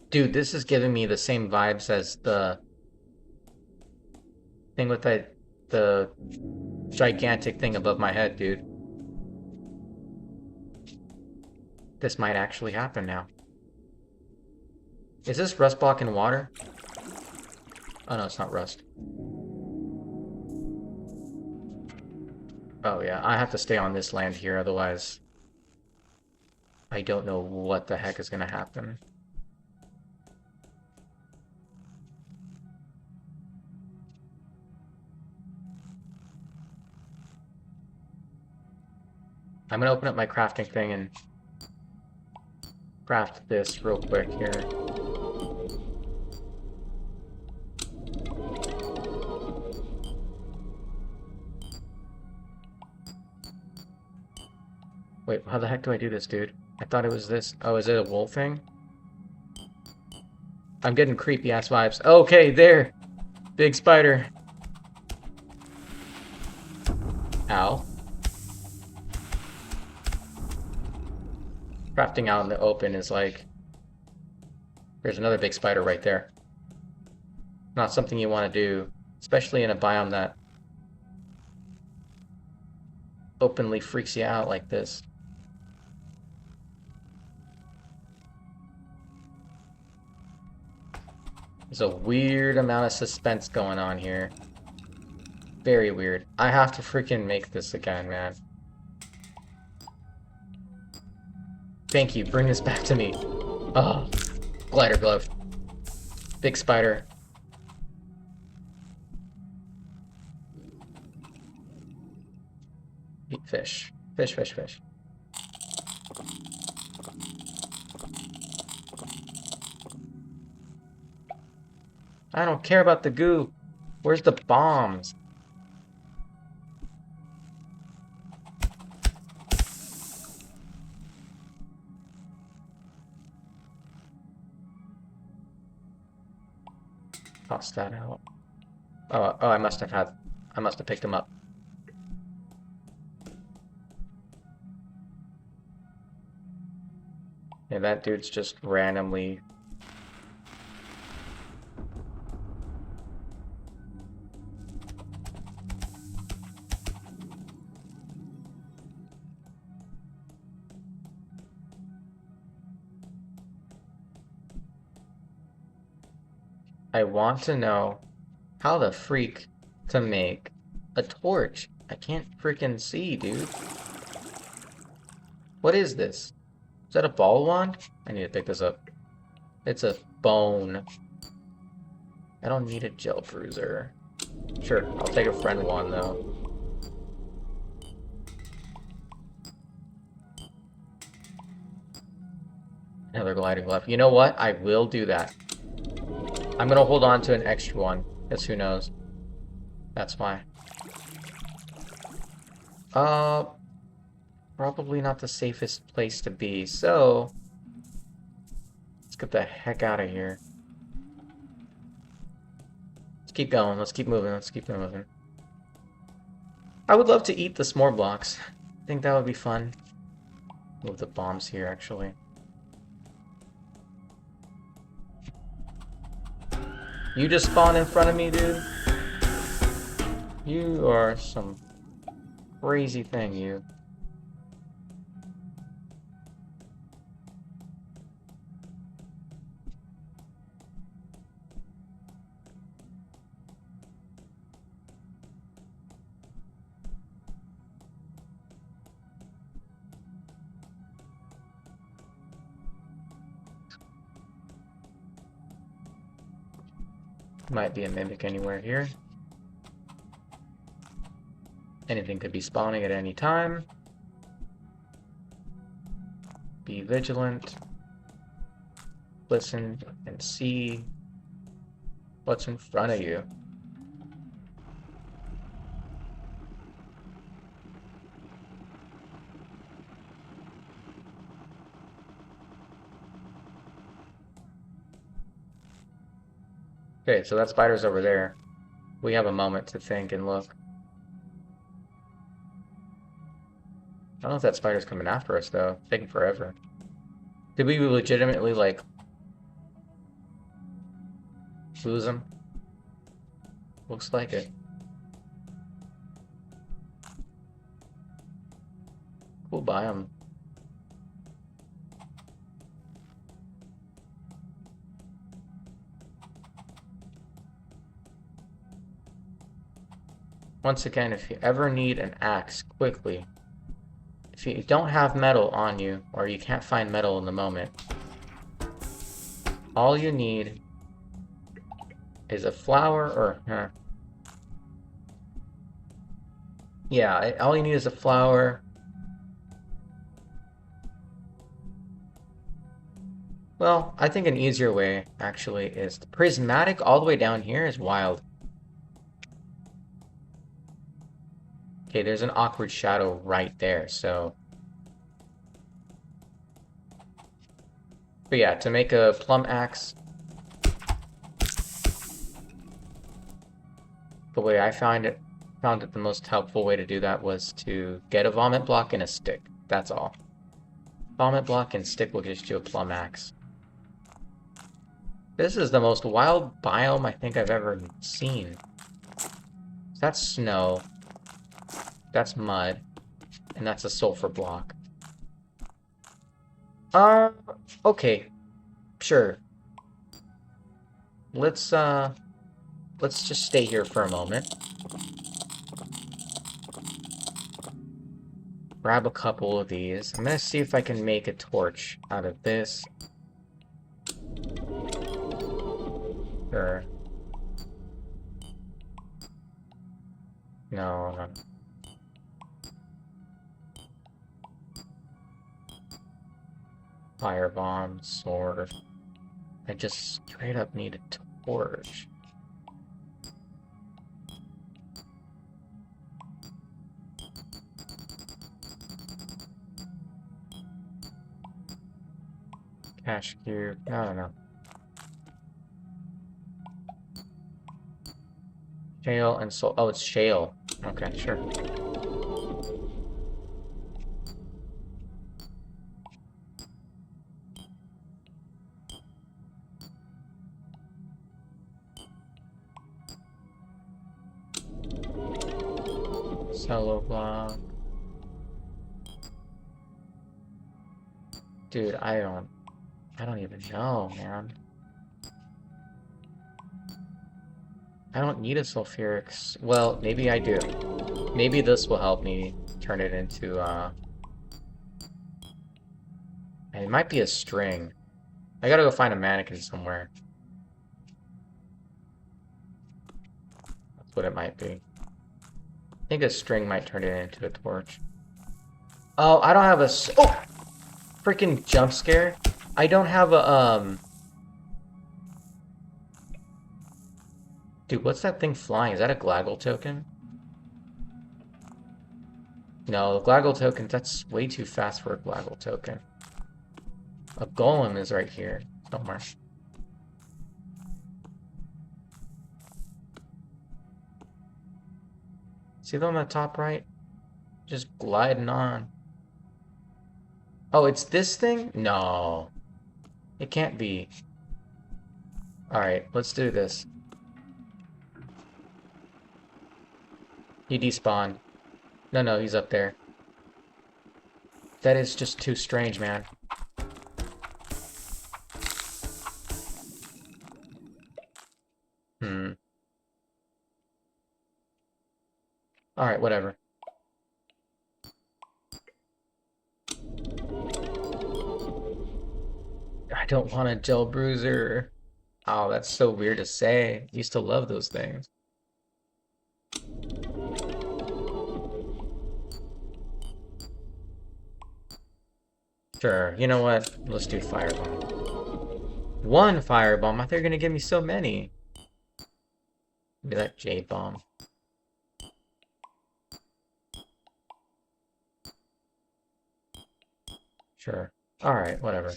Dude, this is giving me the same vibes as the thing with the gigantic thing above my head, dude. This might actually happen now. Is this rust block in water? Oh no, it's not rust. Oh yeah, I have to stay on this land here, otherwise I don't know what the heck is gonna happen. I'm gonna open up my crafting thing and craft this real quick here. Wait, how the heck do I do this, dude? I thought it was this. Oh, is it a wool thing? I'm getting creepy ass vibes. Okay, there! Big spider. Ow. Crafting out in the open is like... There's another big spider right there. Not something you want to do, especially in a biome that openly freaks you out like this. There's a weird amount of suspense going on here. Very weird. I have to freaking make this again, man. Thank you, bring this back to me. Oh, glider glove. Big spider. Eat fish. Fish, fish, fish. I don't care about the goo. Where's the bombs? Toss that out. Oh, I must have picked him up. Yeah, that dude's just randomly... I want to know how the freak to make a torch. I can't freaking see, dude. What is this? Is that a ball wand? I need to pick this up. It's a bone. I don't need a gel bruiser. Sure, I'll take a friend wand though. Another gliding glove. You know what? I will do that. I'm gonna hold on to an extra one, because who knows. That's why. Probably not the safest place to be, so... Let's get the heck out of here. Let's keep going, let's keep moving, let's keep moving. I would love to eat the s'more blocks. I think that would be fun. Move the bombs here, actually. You just spawned in front of me, dude? You are some crazy thing, you. Might be a mimic anywhere here. Anything could be spawning at any time. Be vigilant. Listen and see what's in front of you. Okay, so that spider's over there. We have a moment to think and look. I don't know if that spider's coming after us, though. It's taking forever. Did we legitimately, like, lose him? Looks like it. Cool biome. Once again, if you ever need an axe quickly, if you don't have metal on you, or you can't find metal in the moment, all you need is a flower, or... yeah, all you need is a flower. Well, I think an easier way, actually, is the prismatic all the way down here is wild. Okay, there's an awkward shadow right there, so... but yeah, to make a plum axe, the way I found it the most helpful way to do that was to get a vomit block and a stick. That's all. Vomit block and stick will get you a plum axe. This is the most wild biome I think I've ever seen. That's snow. That's mud. And that's a sulfur block. Okay. Sure. Let's just stay here for a moment. Grab a couple of these. I'm gonna see if I can make a torch out of this. Sure. No. Firebomb, sword. I just straight up need a torch. Cash cube. I don't know. Shale and soul. Oh, it's shale. Okay, sure. Cello block. Dude, I don't even know, man. I don't need a sulfuric. Well, maybe I do. Maybe this will help me turn it into, and it might be a string. I gotta go find a mannequin somewhere. That's what it might be. I think a string might turn it into a torch. Oh, I don't have a... oh! Freaking jump scare. I don't have a, dude, what's that thing flying? Is that a Glaggle token? No, the Glaggle token, that's way too fast for a Glaggle token. A golem is right here somewhere. See them on the top right? Just gliding on. Oh, it's this thing? No. It can't be. Alright, let's do this. He despawned. No, he's up there. That is just too strange, man. Alright, whatever. I don't want a gel bruiser. Oh, that's so weird to say. I used to love those things. Sure, you know what? Let's do firebomb. One firebomb? I thought you were gonna give me so many. Maybe that jade bomb. Sure. Alright, whatever.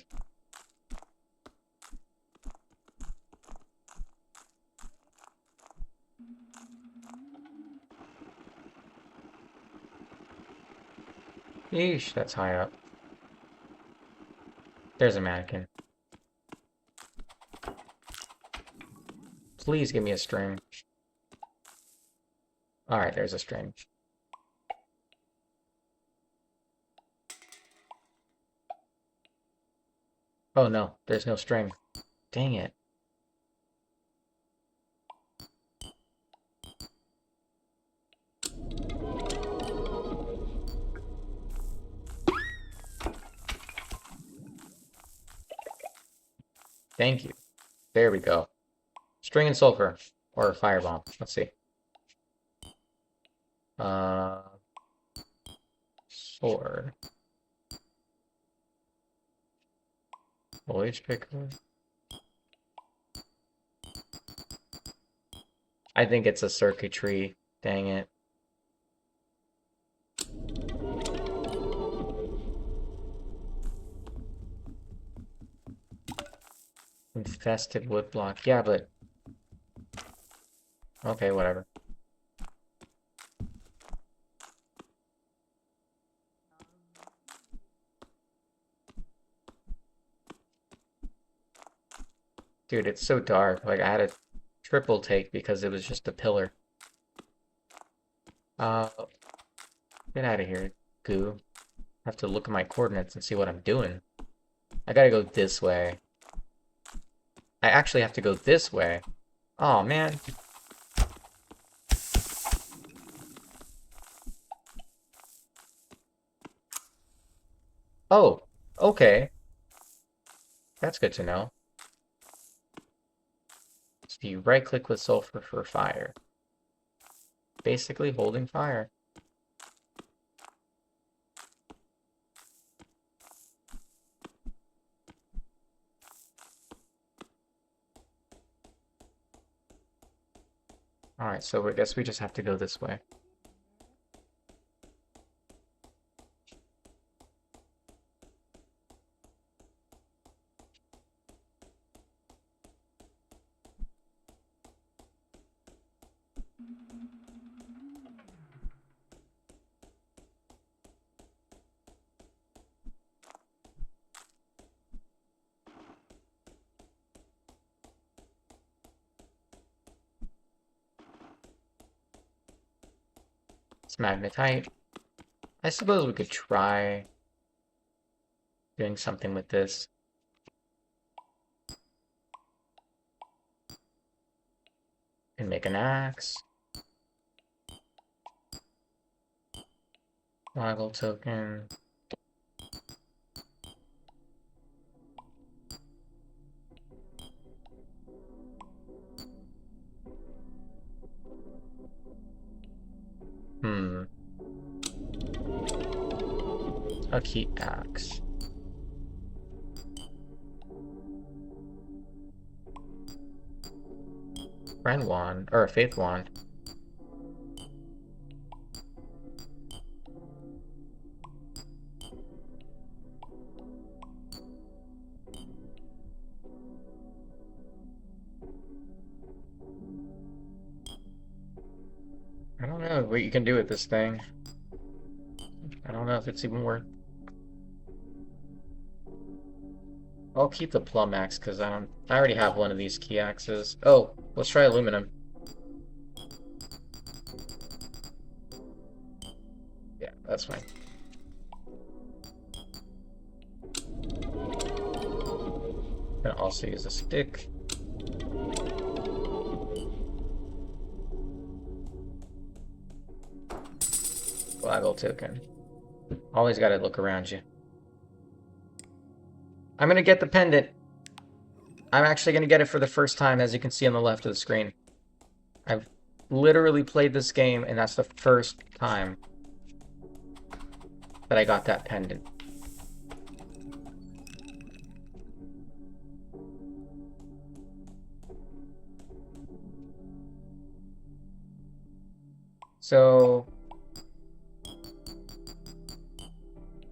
Yeesh, that's high up. There's a mannequin. Please give me a string. Alright, there's a string. Oh no, there's no string. Dang it. Thank you. There we go. String and sulfur. Or firebomb. Let's see. Sword. Foliage picker. I think it's a circuitry. Dang it. Infested wood block. Yeah, but... Okay, whatever. Dude, it's so dark. Like, I had a triple take because it was just a pillar. Get out of here, goo. I have to look at my coordinates and see what I'm doing. I gotta go this way. I actually have to go this way. Oh man. Oh, okay. That's good to know. So you right click with sulfur for fire. Basically holding fire. Alright, so I guess we just have to go this way. It's magnetite. I suppose we could try doing something with this. And make an axe. Waggle token. A key axe. Friend wand, or a faith wand. I don't know what you can do with this thing. I don't know if it's even worth. I'll keep the plum axe because I already have one of these key axes. Oh, let's try aluminum. Yeah, that's fine. Gonna also use a stick. Waggle token. Always gotta look around you. I'm gonna get the pendant. I'm actually gonna get it for the first time, as you can see on the left of the screen. I've literally played this game, and that's the first time that I got that pendant. So,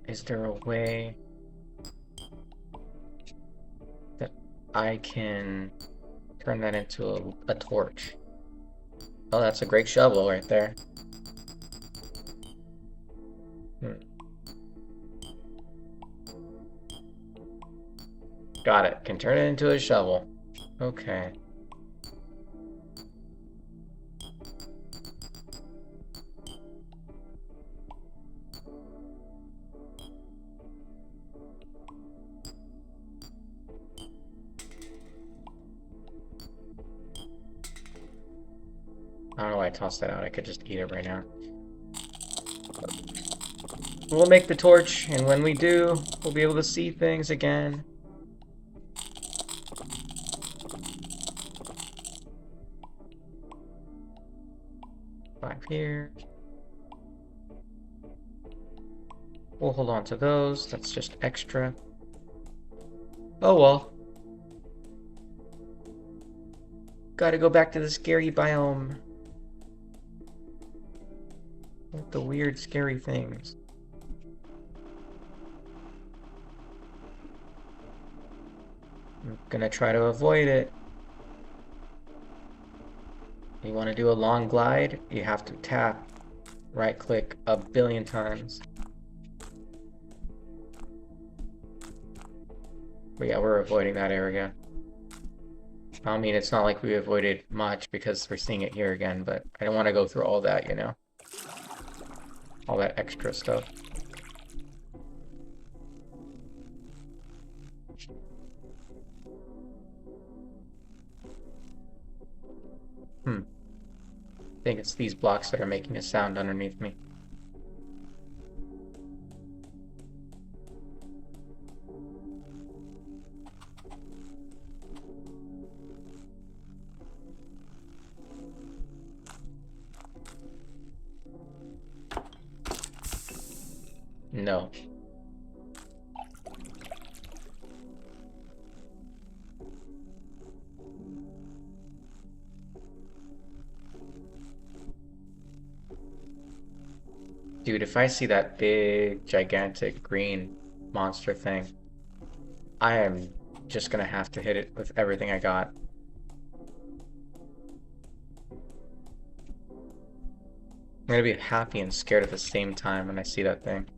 is there a way that I can turn that into a torch? Oh, that's a great shovel right there. Got it. Can turn it into a shovel. Okay. I don't know why I tossed that out. I could just eat it right now. We'll make the torch, and when we do, we'll be able to see things again. 5 here. We'll hold on to those. That's just extra. Oh well. Gotta go back to the scary biome. With the weird, scary things. I'm gonna try to avoid it. You want to do a long glide, you have to tap right click a billion times. But yeah, we're avoiding that area. I mean, it's not like we avoided much because we're seeing it here again, but I don't want to go through all that, you know? All that extra stuff. I think it's these blocks that are making a sound underneath me. No. Dude, if I see that big, gigantic green monster thing, I am just gonna have to hit it with everything I got. I'm gonna be happy and scared at the same time when I see that thing.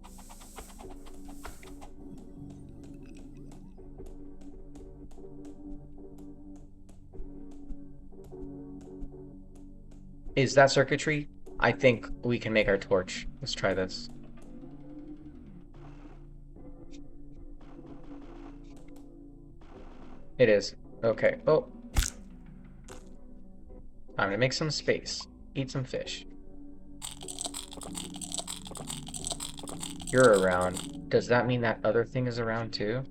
Is that circuitry? I think we can make our torch. Let's try this. It is. Okay. Oh. Time to make some space. Eat some fish. You're around. Does that mean that other thing is around too?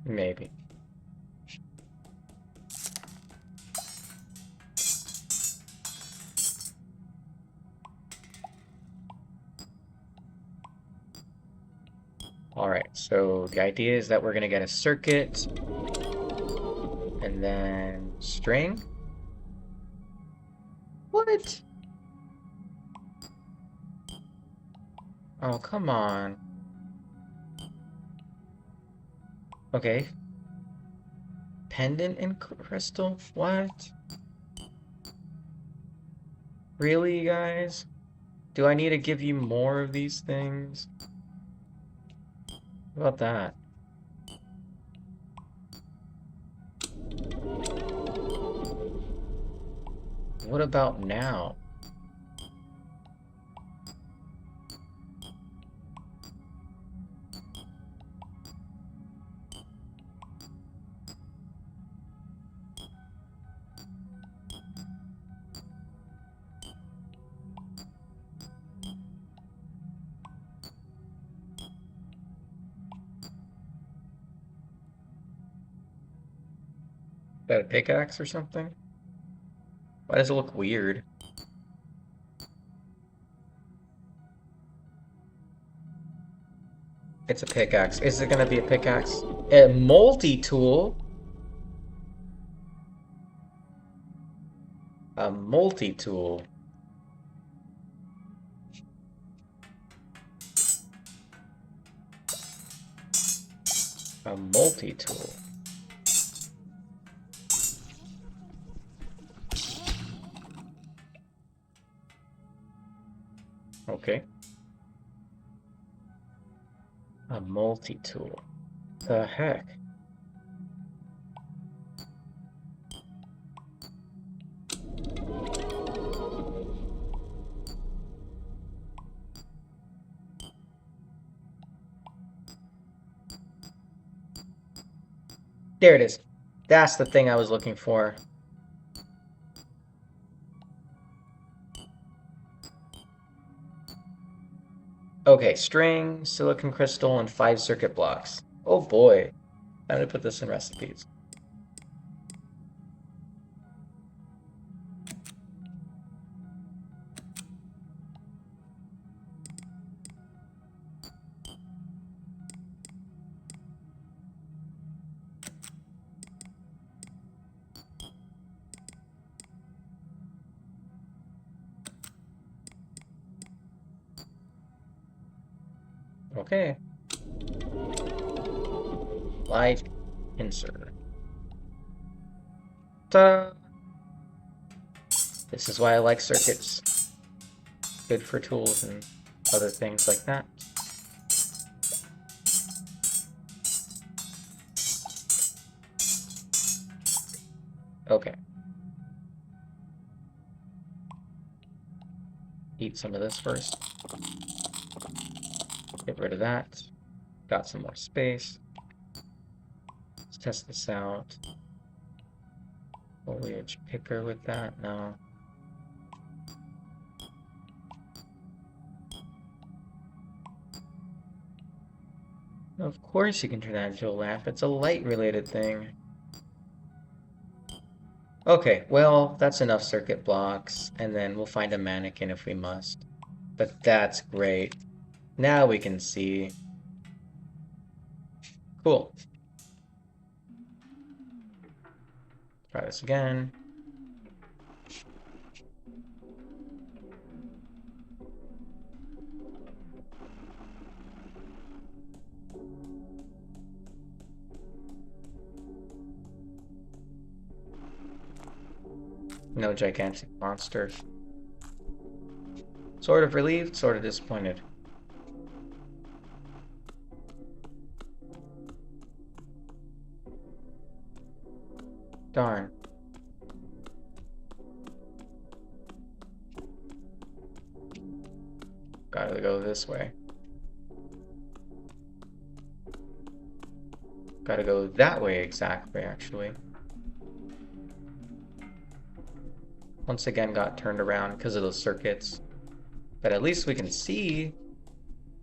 Maybe. Alright, so the idea is that we're gonna get a circuit and then string. What? Oh, come on. Okay. Pendant and crystal? What? Really, guys? Do I need to give you more of these things? What about that? What about now? Is that a pickaxe or something? Why does it look weird? It's a pickaxe. Is it gonna be a pickaxe? A multi-tool? A multi-tool. A multi-tool. Okay. A multi-tool. The heck? There it is. That's the thing I was looking for. Okay, string, silicon crystal, and 5 circuit blocks. Oh boy. Time to put this in recipes. Okay. Light insert. Ta-da! This is why I like circuits. Good for tools and other things like that. Okay. Eat some of this first. Get rid of that. Got some more space. Let's test this out. Foliage picker with that? No. Of course you can turn that into a lamp. It's a light-related thing. Okay, well, that's enough circuit blocks, and then we'll find a mannequin if we must. But that's great. Now we can see. Cool. Try this again. No gigantic monsters. Sort of relieved, sort of disappointed. Darn. Gotta go this way. Gotta go that way exactly, actually. Once again got turned around because of those circuits. But at least we can see.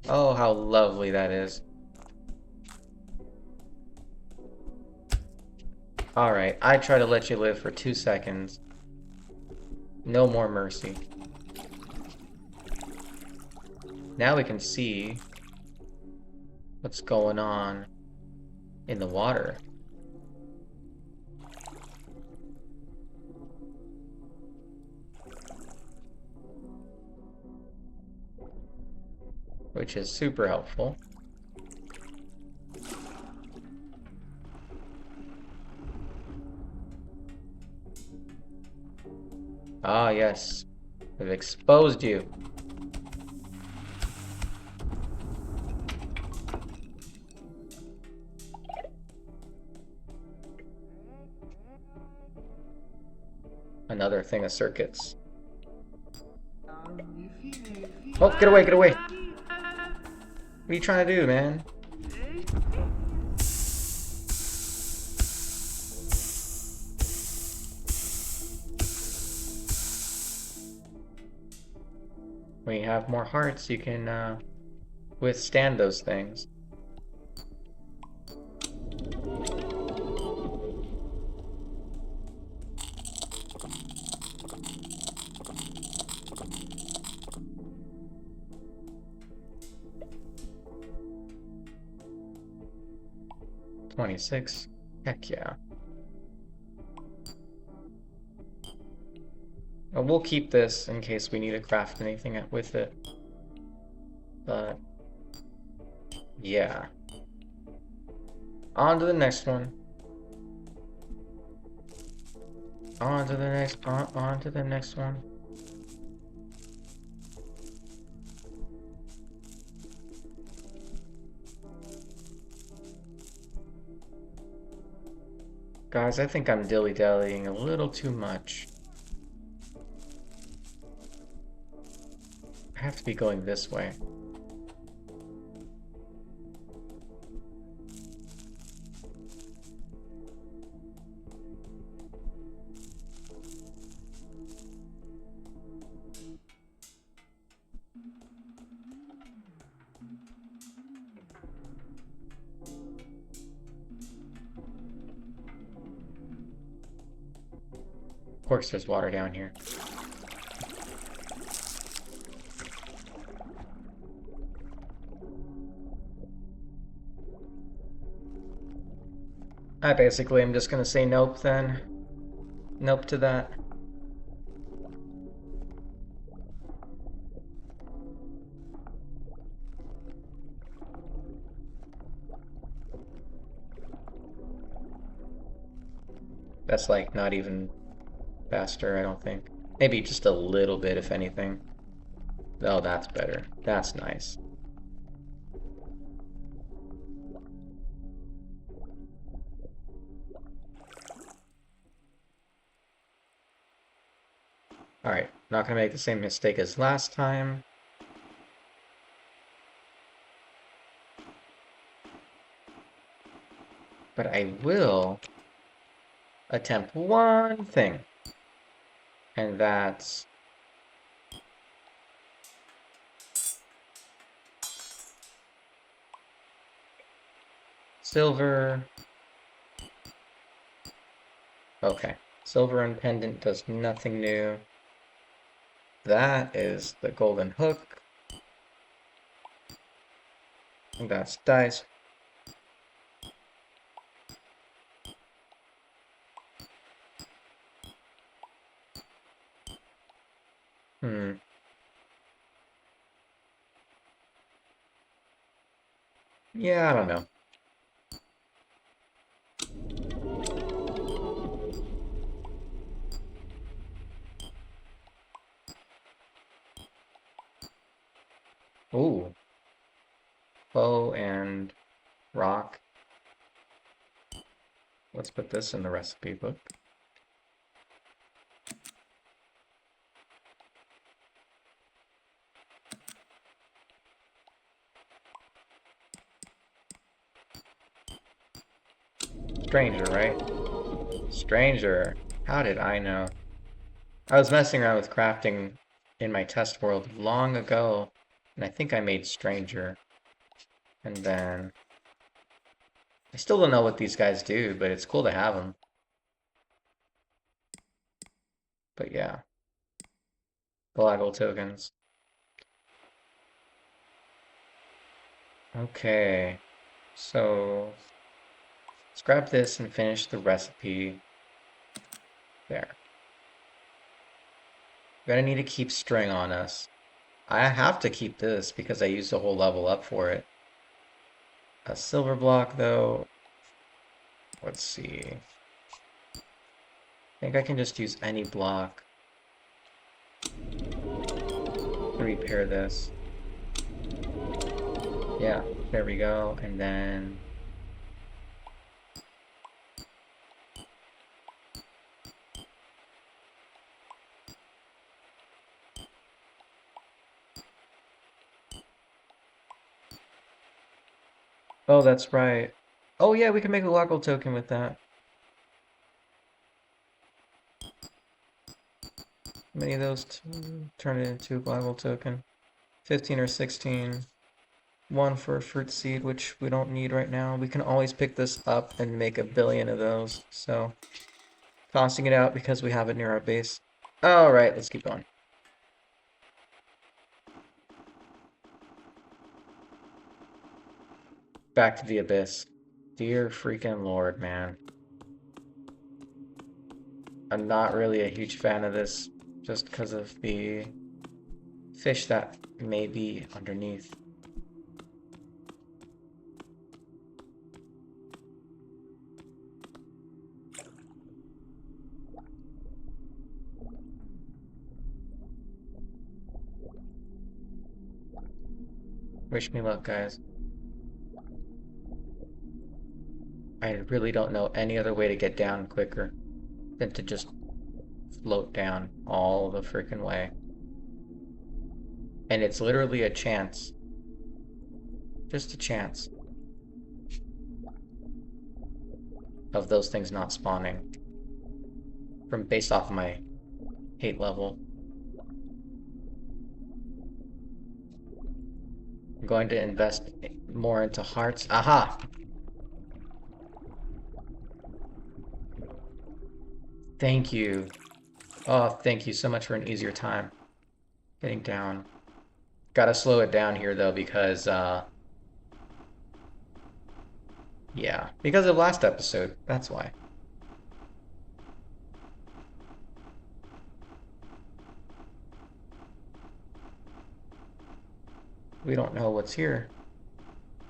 Oh, how lovely that is. Alright, I try to let you live for 2 seconds. No more mercy. Now we can see what's going on in the water. Which is super helpful. Ah, yes. We've exposed you. Another thing of circuits. Oh, get away, get away! What are you trying to do, man? When you have more hearts, you can withstand those things. $26. Heck yeah. We'll keep this in case we need to craft anything with it. But yeah. On to the next one. On to the next, on to the next one. Guys, I think I'm dilly-dallying a little too much. I have to be going this way. Of course there's water down here. I basically am just gonna say nope then. Nope to that. That's like not even faster, I don't think. Maybe just a little bit, if anything. Oh, that's better. That's nice. Alright, not gonna make the same mistake as last time. But I will attempt one thing. And that's silver. Okay, silver and pendant does nothing new. That is the golden hook. And that's dice. Yeah, I don't know. Ooh. Bow and rock. Let's put this in the recipe book. Stranger, right? Stranger. How did I know? I was messing around with crafting in my test world long ago, and I think I made Stranger. And then I still don't know what these guys do, but it's cool to have them. But yeah. Reliable tokens. Okay. So let's grab this and finish the recipe. There. We're gonna need to keep string on us. I have to keep this because I used a whole level up for it. A silver block though. Let's see. I think I can just use any block to repair this. Yeah, there we go. And then oh, that's right. Oh yeah, we can make a local token with that. How many of those turn it into a local token? 15 or 16. One for a fruit seed, which we don't need right now. We can always pick this up and make a billion of those. So, tossing it out because we have it near our base. Alright, let's keep going. Back to the abyss. Dear freaking lord, man. I'm not really a huge fan of this just because of the fish that may be underneath. Wish me luck, guys. I really don't know any other way to get down quicker than to just float down all the freaking way. And it's literally a chance. Just a chance of those things not spawning. Based off of my hate level. I'm going to invest more into hearts. Aha! Thank you. Oh, thank you so much for an easier time getting down. Gotta slow it down here though because yeah, because of last episode. That's why. We don't know what's here,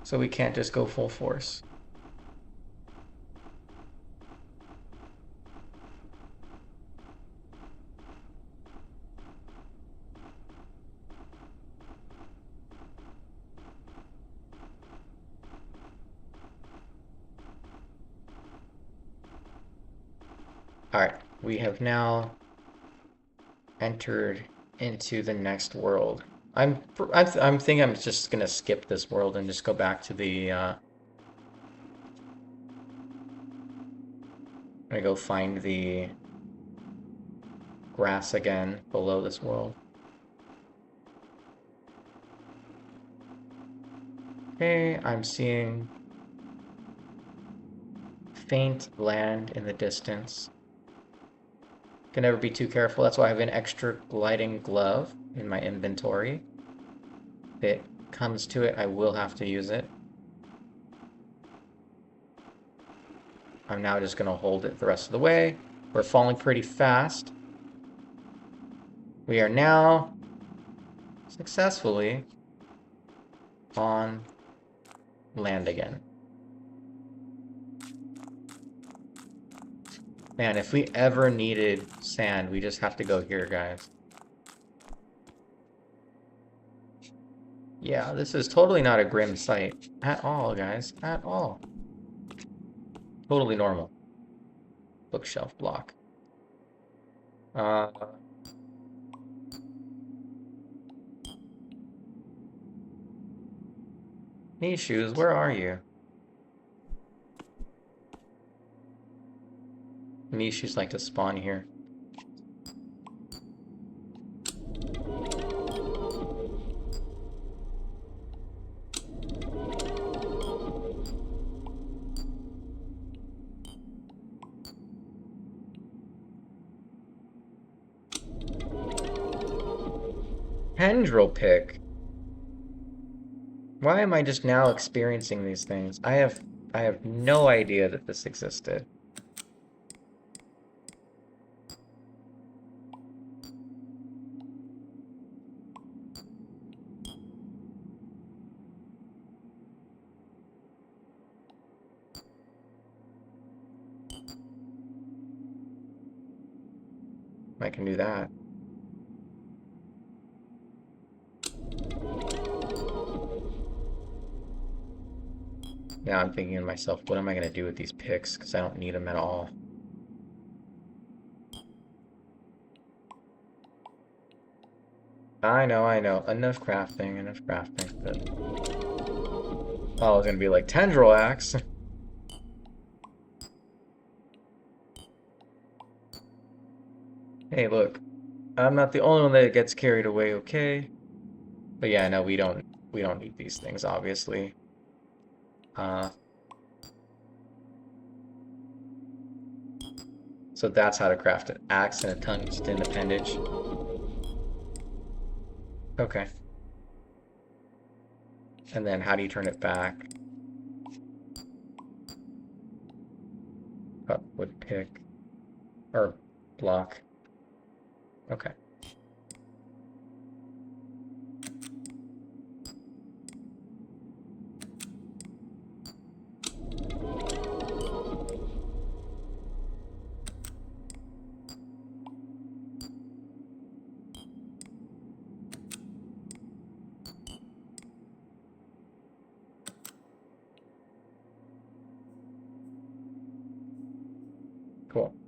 so we can't just go full force. Alright, we have now entered into the next world. I'm thinking I'm just gonna skip this world and just go back to the I'm gonna go find the grass again below this world. Okay, I'm seeing faint land in the distance. Can never be too careful. That's why I have an extra gliding glove in my inventory. If it comes to it, I will have to use it. I'm now just going to hold it the rest of the way. We're falling pretty fast. We are now successfully on land again. Man, if we ever needed sand, we just have to go here, guys. Yeah, this is totally not a grim sight. At all, guys. At all. Totally normal. Bookshelf block. Knee shoes, where are you? Knee shoes like to spawn here. Tendril pick. Why am I just now experiencing these things? I have no idea that this existed. I can do that. Now I'm thinking to myself, what am I going to do with these picks? Because I don't need them at all. I know. Enough crafting. But... oh, it's going to be like tendril axe. Hey, look. I'm not the only one that gets carried away, okay? But yeah, no, we don't need these things, obviously. So that's how to craft an axe and a tungsten appendage. Okay. And then how do you turn it back? Cut wood pick. Or block. Okay.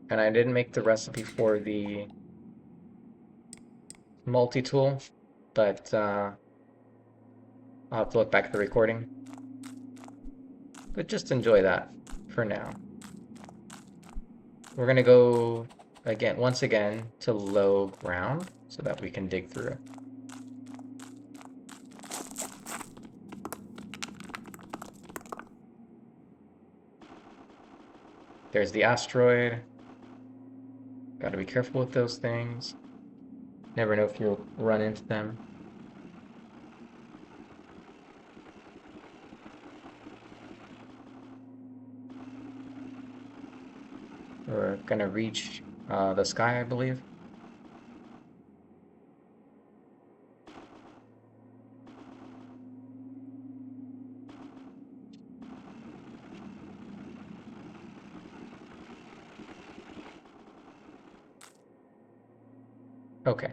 And I didn't make the recipe for the multi-tool, but I'll have to look back at the recording. But just enjoy that for now. We're gonna go once again to low ground so that we can dig through. There's the asteroid. Gotta be careful with those things. Never know if you'll run into them. We're gonna reach the sky, I believe. Okay.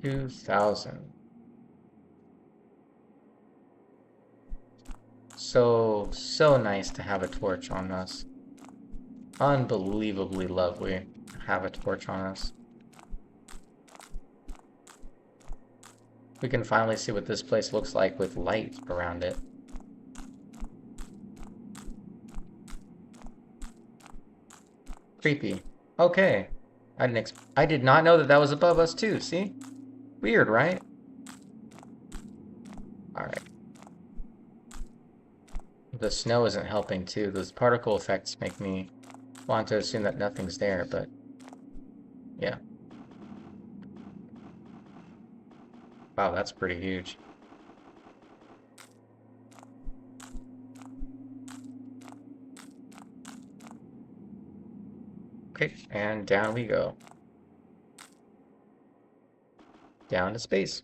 2000. So nice to have a torch on us. Unbelievably lovely to have a torch on us. We can finally see what this place looks like with light around it. Creepy. Okay. I did not know that that was above us too, see? Weird, right? Alright. The snow isn't helping too. Those particle effects make me want to assume that nothing's there, but yeah. Wow, that's pretty huge. Okay, and down we go. Down to space.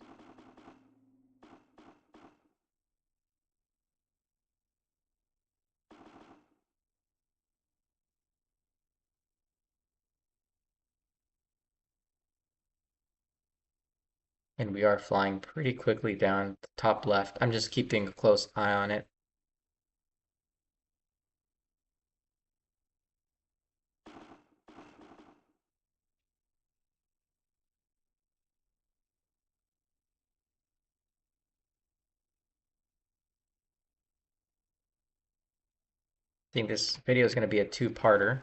And we are flying pretty quickly down the top left. I'm just keeping a close eye on it. I think this video is going to be a two-parter.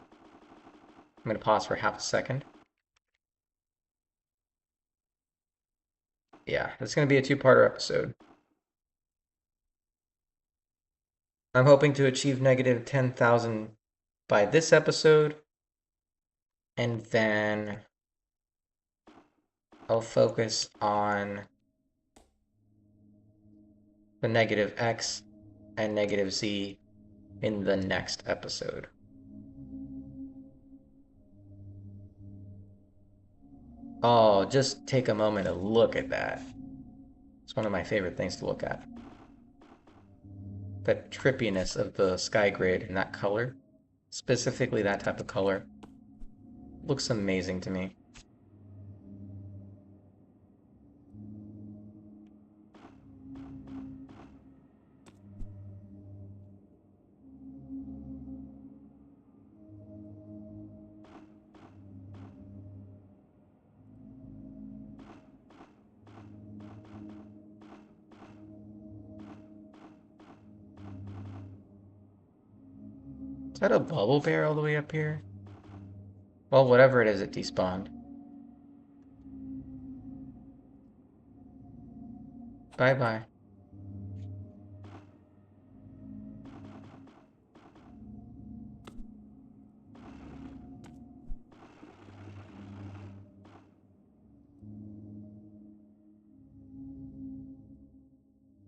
I'm going to pause for half a second. Yeah, it's going to be a two-parter episode. I'm hoping to achieve negative 10,000 by this episode, and then I'll focus on the negative X and negative Z in the next episode. Oh, just take a moment and look at that. It's one of my favorite things to look at. The trippiness of the sky grid and that color, specifically that type of color, looks amazing to me. Is that a bubble bear all the way up here? Well, whatever it is, it despawned. Bye-bye.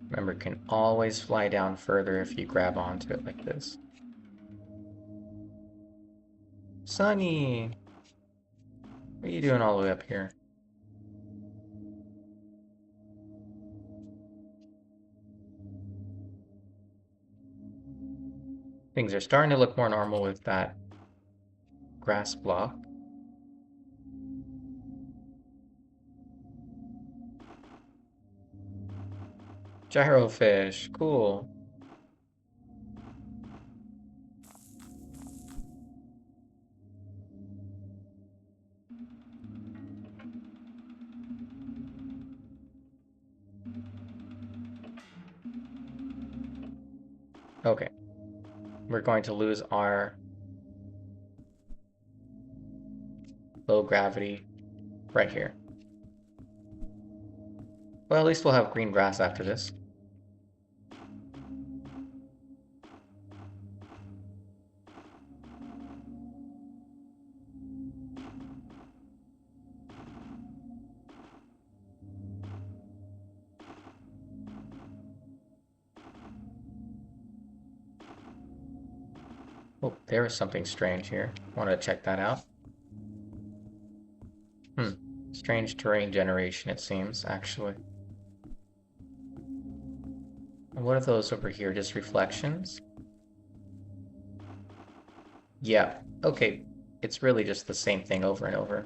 Remember, it can always fly down further if you grab onto it like this. Sunny! What are you doing all the way up here? Things are starting to look more normal with that grass block. Gyrofish, cool. Okay. We're going to lose our low gravity right here. Well, at least we'll have green grass after this. Oh, there is something strange here. Want to check that out? Strange terrain generation, it seems, actually. And what are those over here? Just reflections? Yeah, okay. It's really just the same thing over and over.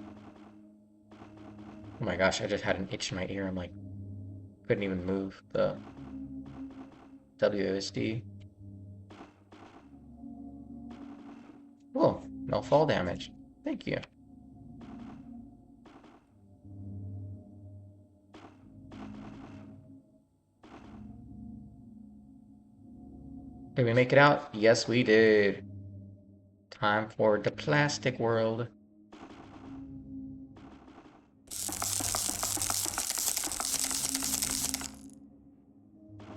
Oh my gosh, I just had an itch in my ear. I'm like, couldn't even move the WASD. Whoa, no fall damage. Thank you. Did we make it out? Yes, we did. Time for the plastic world.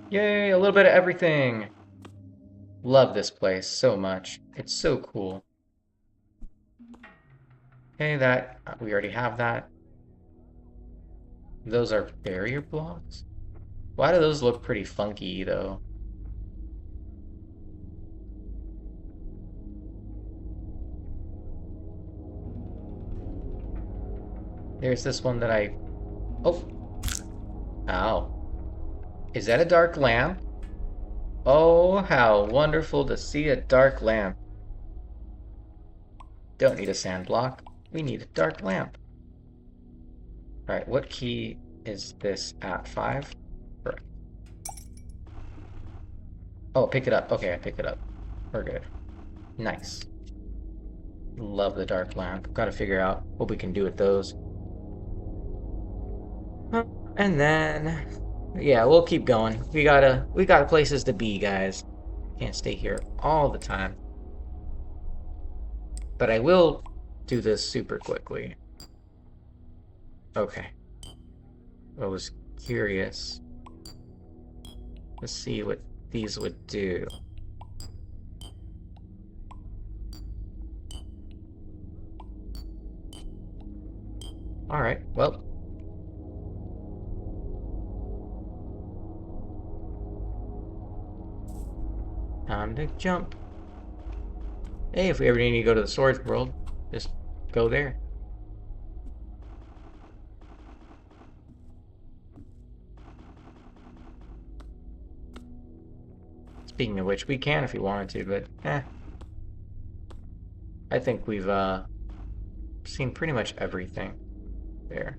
Yay, a little bit of everything. Love this place so much. It's so cool. Okay, that we already have that. Those are barrier blocks? Why do those look pretty funky though? There's this one that I... Oh! Ow. Is that a dark lamp? Oh, how wonderful to see a dark lamp. Don't need a sand block. We need a dark lamp. Alright, what key is this at? 5? Correct. Oh, pick it up. Okay, I pick it up. We're good. Nice. Love the dark lamp. Gotta figure out what we can do with those. And then, yeah, we'll keep going. We got places to be, guys. Can't stay here all the time. But I will do this super quickly. Okay. I was curious to see what these would do. Alright, well. Time to jump. Hey, if we ever need to go to the storage world, just go there. Speaking of which, we can if we wanted to, but I think we've seen pretty much everything there.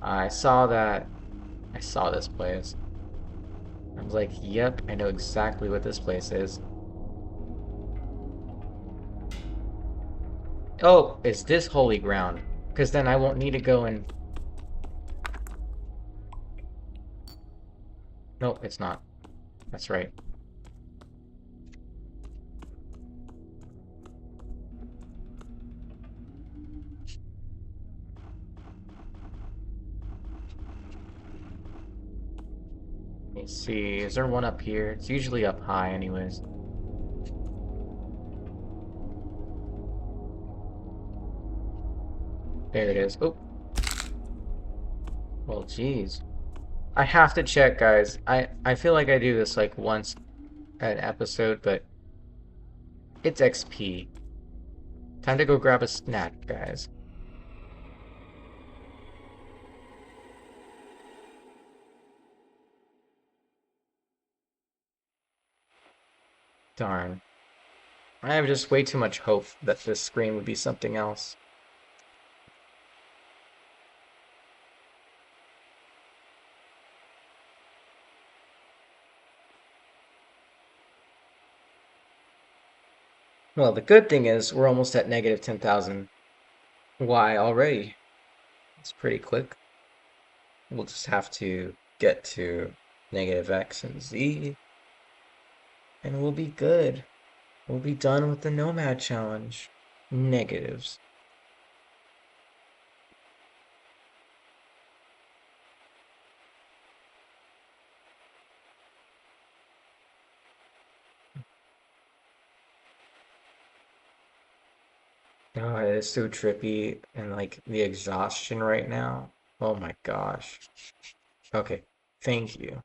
I saw that. I saw this place. I was like, yep, I know exactly what this place is. Oh, is this holy ground? Because then I won't need to go and... Nope, it's not. That's right. Let me see, is there one up here? It's usually up high anyways. There it is. Oh. Well, geez. I have to check, guys. I feel like I do this like once an episode, but it's XP. Time to go grab a snack, guys. Darn. I have just way too much hope that this screen would be something else. Well, the good thing is we're almost at negative 10,000 Y already. It's pretty quick. We'll just have to get to negative X and Z, and we'll be good. We'll be done with the Nomad Challenge. Negatives. Oh, it is so trippy, and like the exhaustion right now. Oh my gosh. Okay, thank you.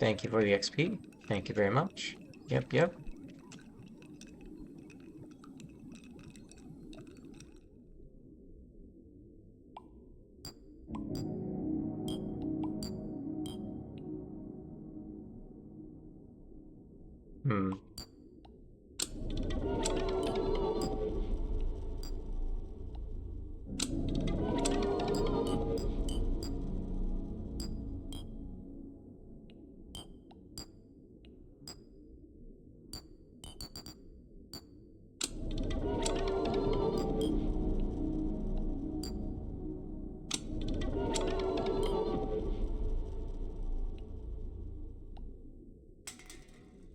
Thank you for the XP. Thank you very much. Yep, yep. Hmm.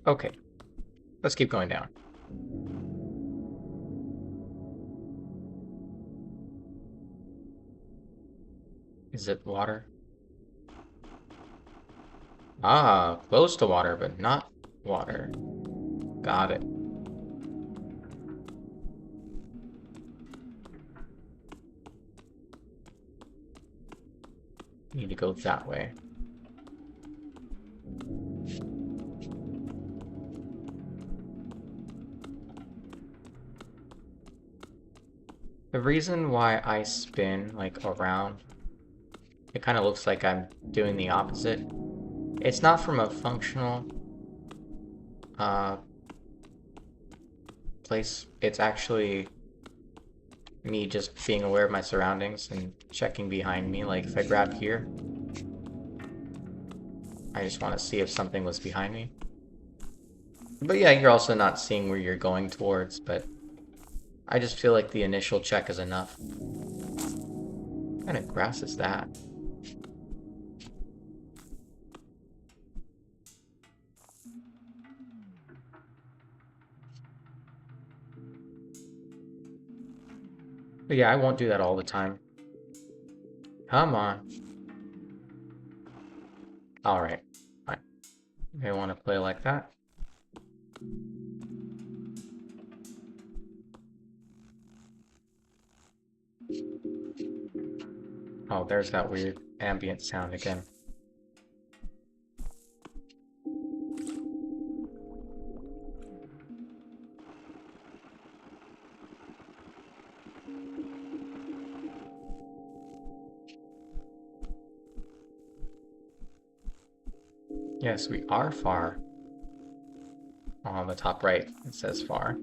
Okay, let's keep going down. Is it water? Ah, close to water, but not water. Got it. Need to go that way. The reason why I spin like around, it kind of looks like I'm doing the opposite. It's not from a functional place. It's actually me just being aware of my surroundings and checking behind me. Like if I grab here, I just want to see if something was behind me. But yeah, you're also not seeing where you're going towards, but I just feel like the initial check is enough. What kind of grass is that? But yeah, I won't do that all the time. Come on. Alright. Fine. I want to play like that. Oh, there's that weird ambient sound again. Yes, we are far. On the top right, it says far.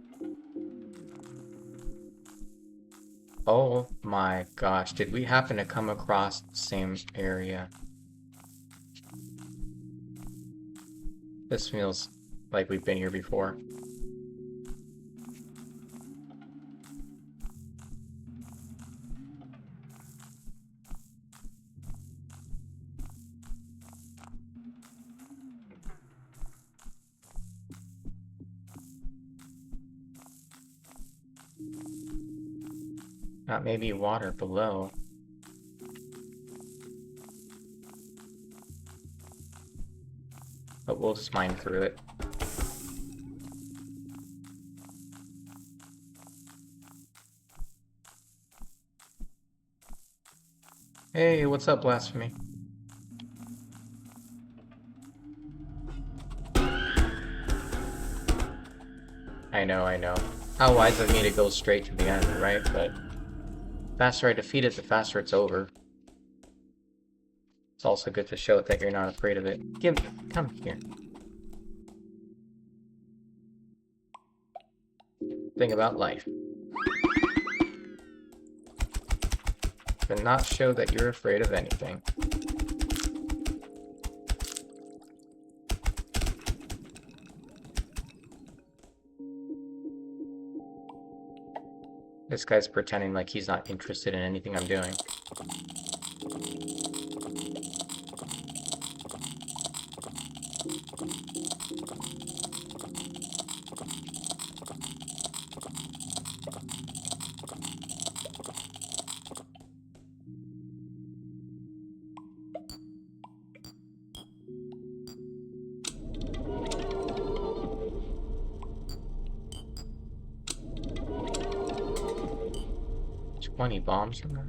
Oh my gosh, did we happen to come across the same area? This feels like we've been here before. Not maybe water below. But we'll just mine through it. Hey, what's up, Blasphemy? I know. How wise of me to go straight to the end, right? But faster I defeat it, the faster it's over. It's also good to show it that you're not afraid of it. Come here. Thing about life. To not show that you're afraid of anything. This guy's pretending like he's not interested in anything I'm doing. Twenty bombs in there.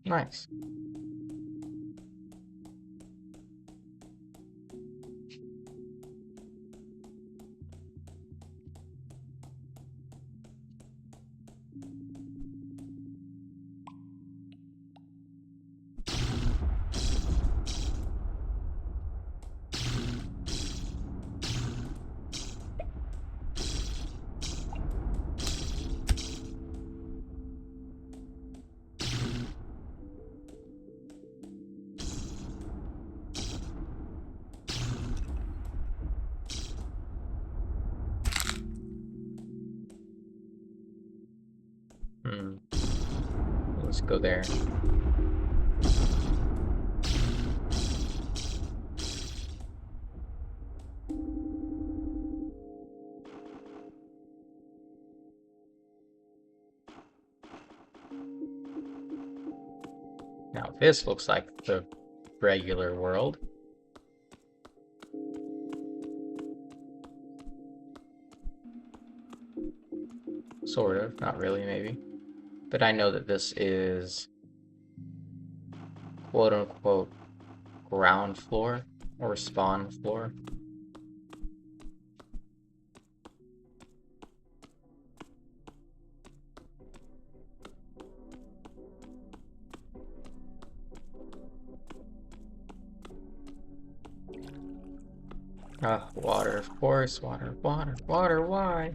Nice. Let's go there. Now this looks like the regular world. Sort of, not really, maybe. But I know that this is quote-unquote ground floor or spawn floor. Ah, water, of course, water, water, water, why?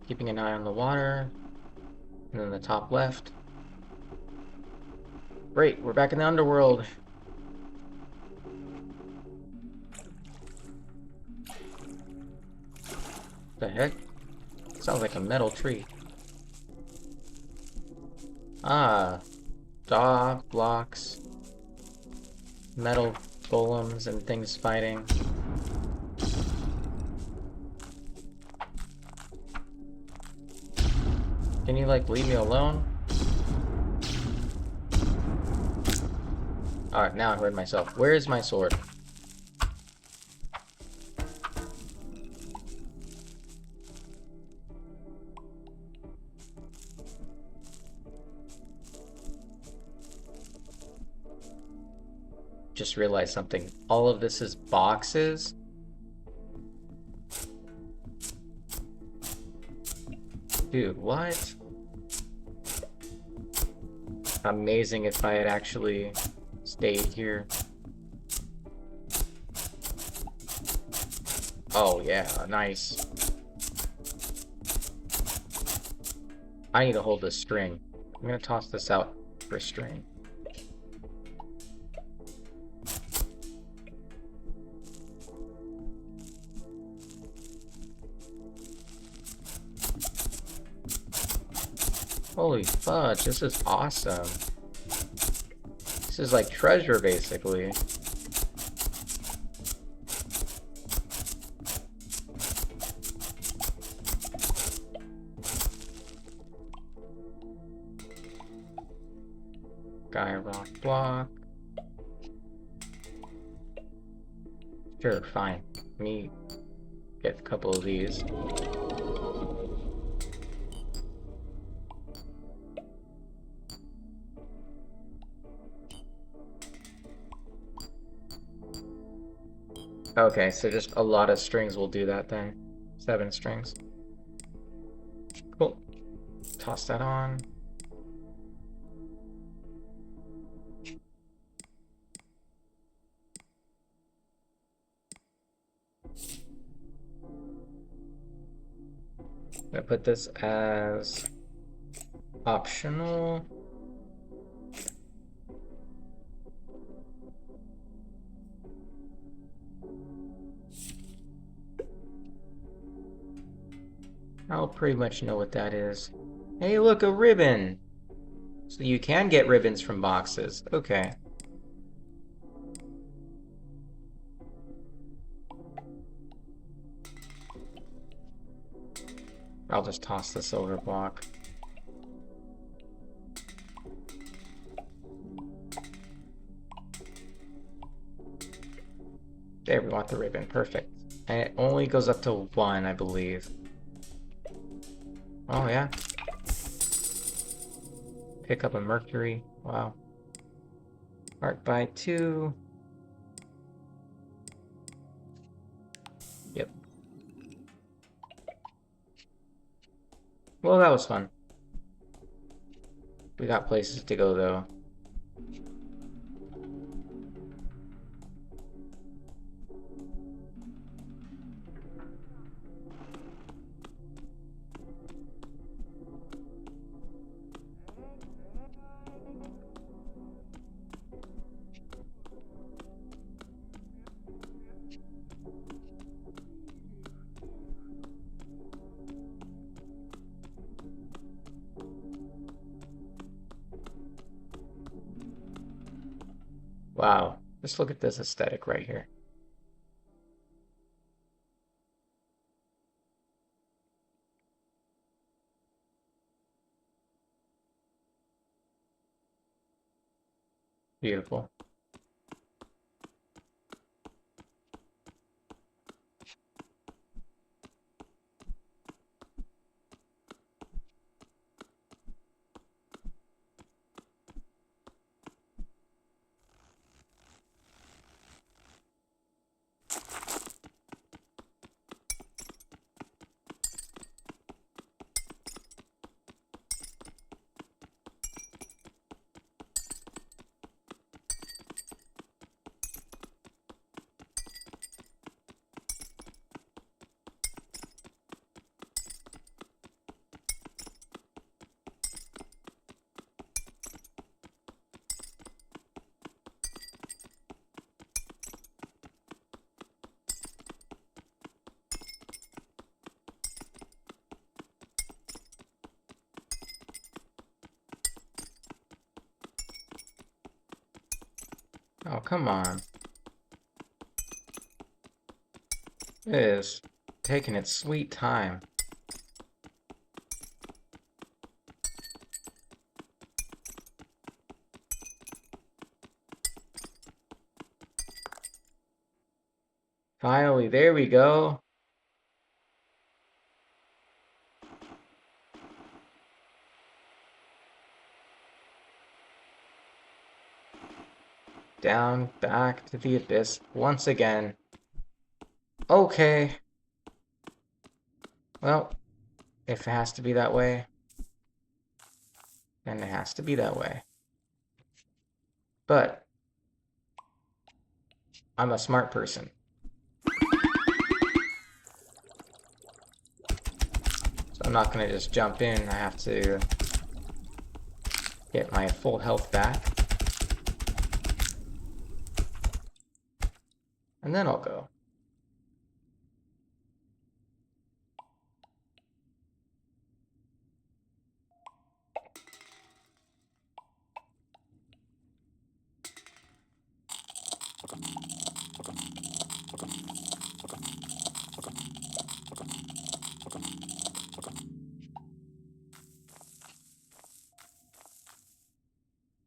Keeping an eye on the water, and then the top left. Great, we're back in the underworld. The heck? Sounds like a metal tree. Ah, dog blocks, metal golems and things fighting. Can you, like, leave me alone? Alright, now I heard myself. Where is my sword? Just realized something. All of this is boxes? Dude, what? Amazing if I had actually stayed here. Oh yeah, nice. I need to hold this string. I'm gonna toss this out for string. Holy fudge, this is awesome. This is like treasure, basically. Guy rock block. Sure, fine. Let me get a couple of these. Okay, so just a lot of strings will do that then. 7 strings. Cool. Toss that on. I'm gonna put this as optional. I'll pretty much know what that is. Hey, look, a ribbon! So you can get ribbons from boxes. Okay. I'll just toss the silver block. There, we want the ribbon. Perfect. And it only goes up to 1, I believe. Oh, yeah. Pick up a mercury. Wow. Art by 2. Yep. Well, that was fun. We got places to go, though. Wow. Just look at this aesthetic right here. Beautiful. Oh, come on. It is taking its sweet time. Finally, there we go. Down, back to the abyss once again. Okay. Well, if it has to be that way, then it has to be that way. But I'm a smart person. So I'm not gonna just jump in. I have to get my full health back. And then I'll go.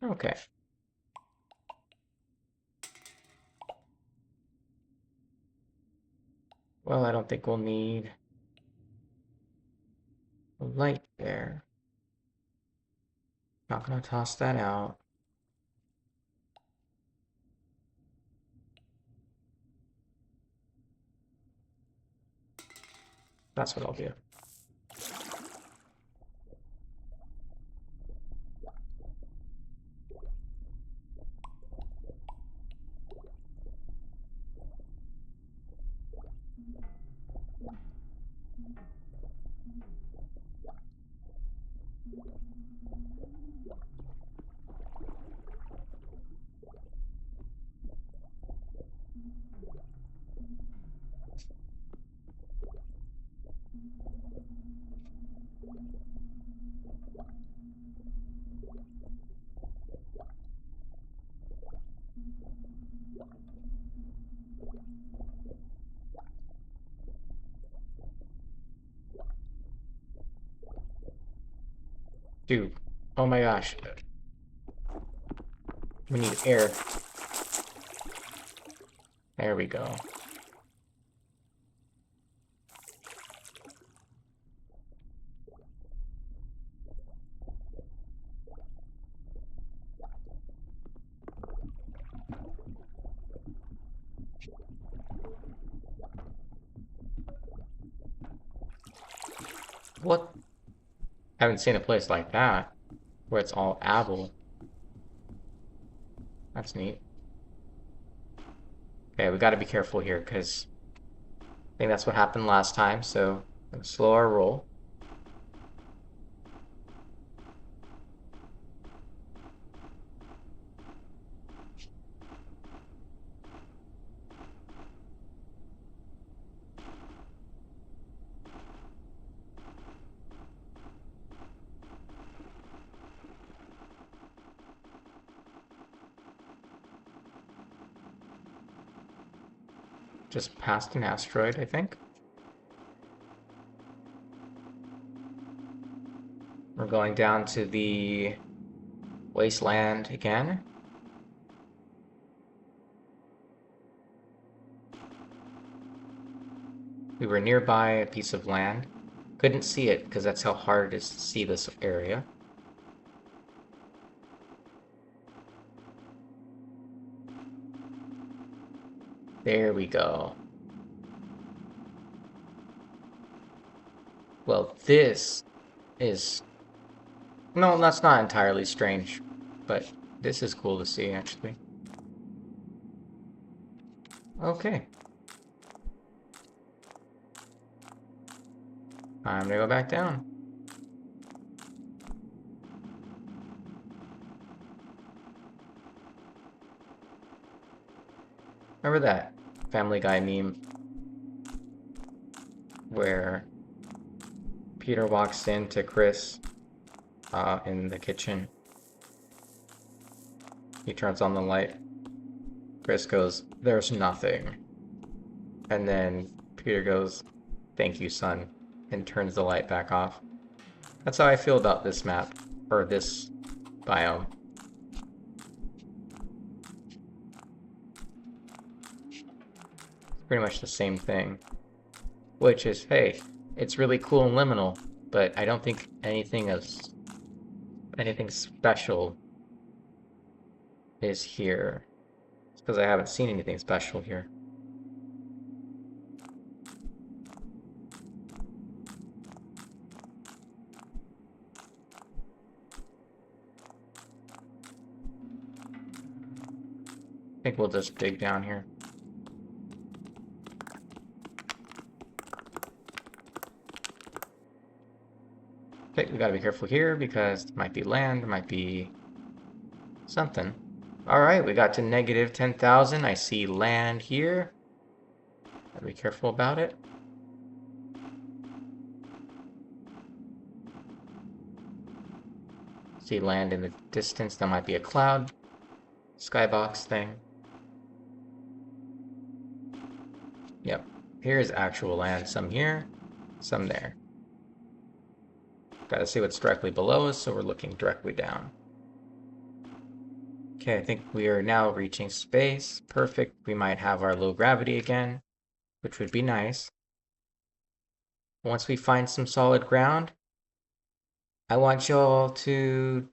Okay. Well, I don't think we'll need a light there. Not gonna toss that out. That's what I'll do. Dude, oh my gosh. We need air. There we go. What? I haven't seen a place like that, where it's all apple. That's neat. Okay, we gotta be careful here, because I think that's what happened last time, so let's slow our roll. Just past an asteroid, I think. We're going down to the wasteland again. We were nearby a piece of land. Couldn't see it because that's how hard it is to see this area. There we go. Well, this is... No, that's not entirely strange, but this is cool to see, actually. Okay. Time to go back down. Remember that Family Guy meme where Peter walks into Chris in the kitchen. He turns on the light. Chris goes, "There's nothing." And then Peter goes, "Thank you, son," and turns the light back off. That's how I feel about this map, or this biome. It's pretty much the same thing. Which is, hey, it's really cool and liminal, but I don't think anything special is here. It's because I haven't seen anything special here. I think we'll just dig down here. Okay, we gotta be careful here because there might be land, there might be something. Alright, we got to negative 10,000. I see land here. Gotta be careful about it. See land in the distance. That might be a cloud. Skybox thing. Yep. Here's actual land. Some here, some there. Gotta see what's directly below us, so we're looking directly down. Okay, I think we are now reaching space. Perfect. We might have our low gravity again, which would be nice. Once we find some solid ground, I want y'all to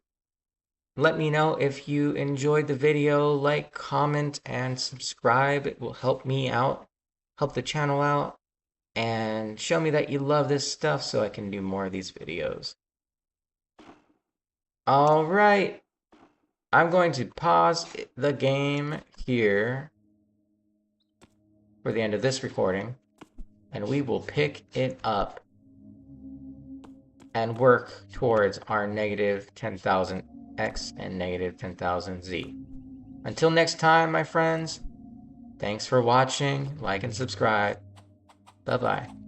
let me know if you enjoyed the video. Like, comment, and subscribe. It will help me out, help the channel out, and show me that you love this stuff so I can do more of these videos. All right. I'm going to pause the game here for the end of this recording, and we will pick it up and work towards our negative 10,000 X and negative 10,000 Z. Until next time, my friends, thanks for watching, like and subscribe. Bye-bye.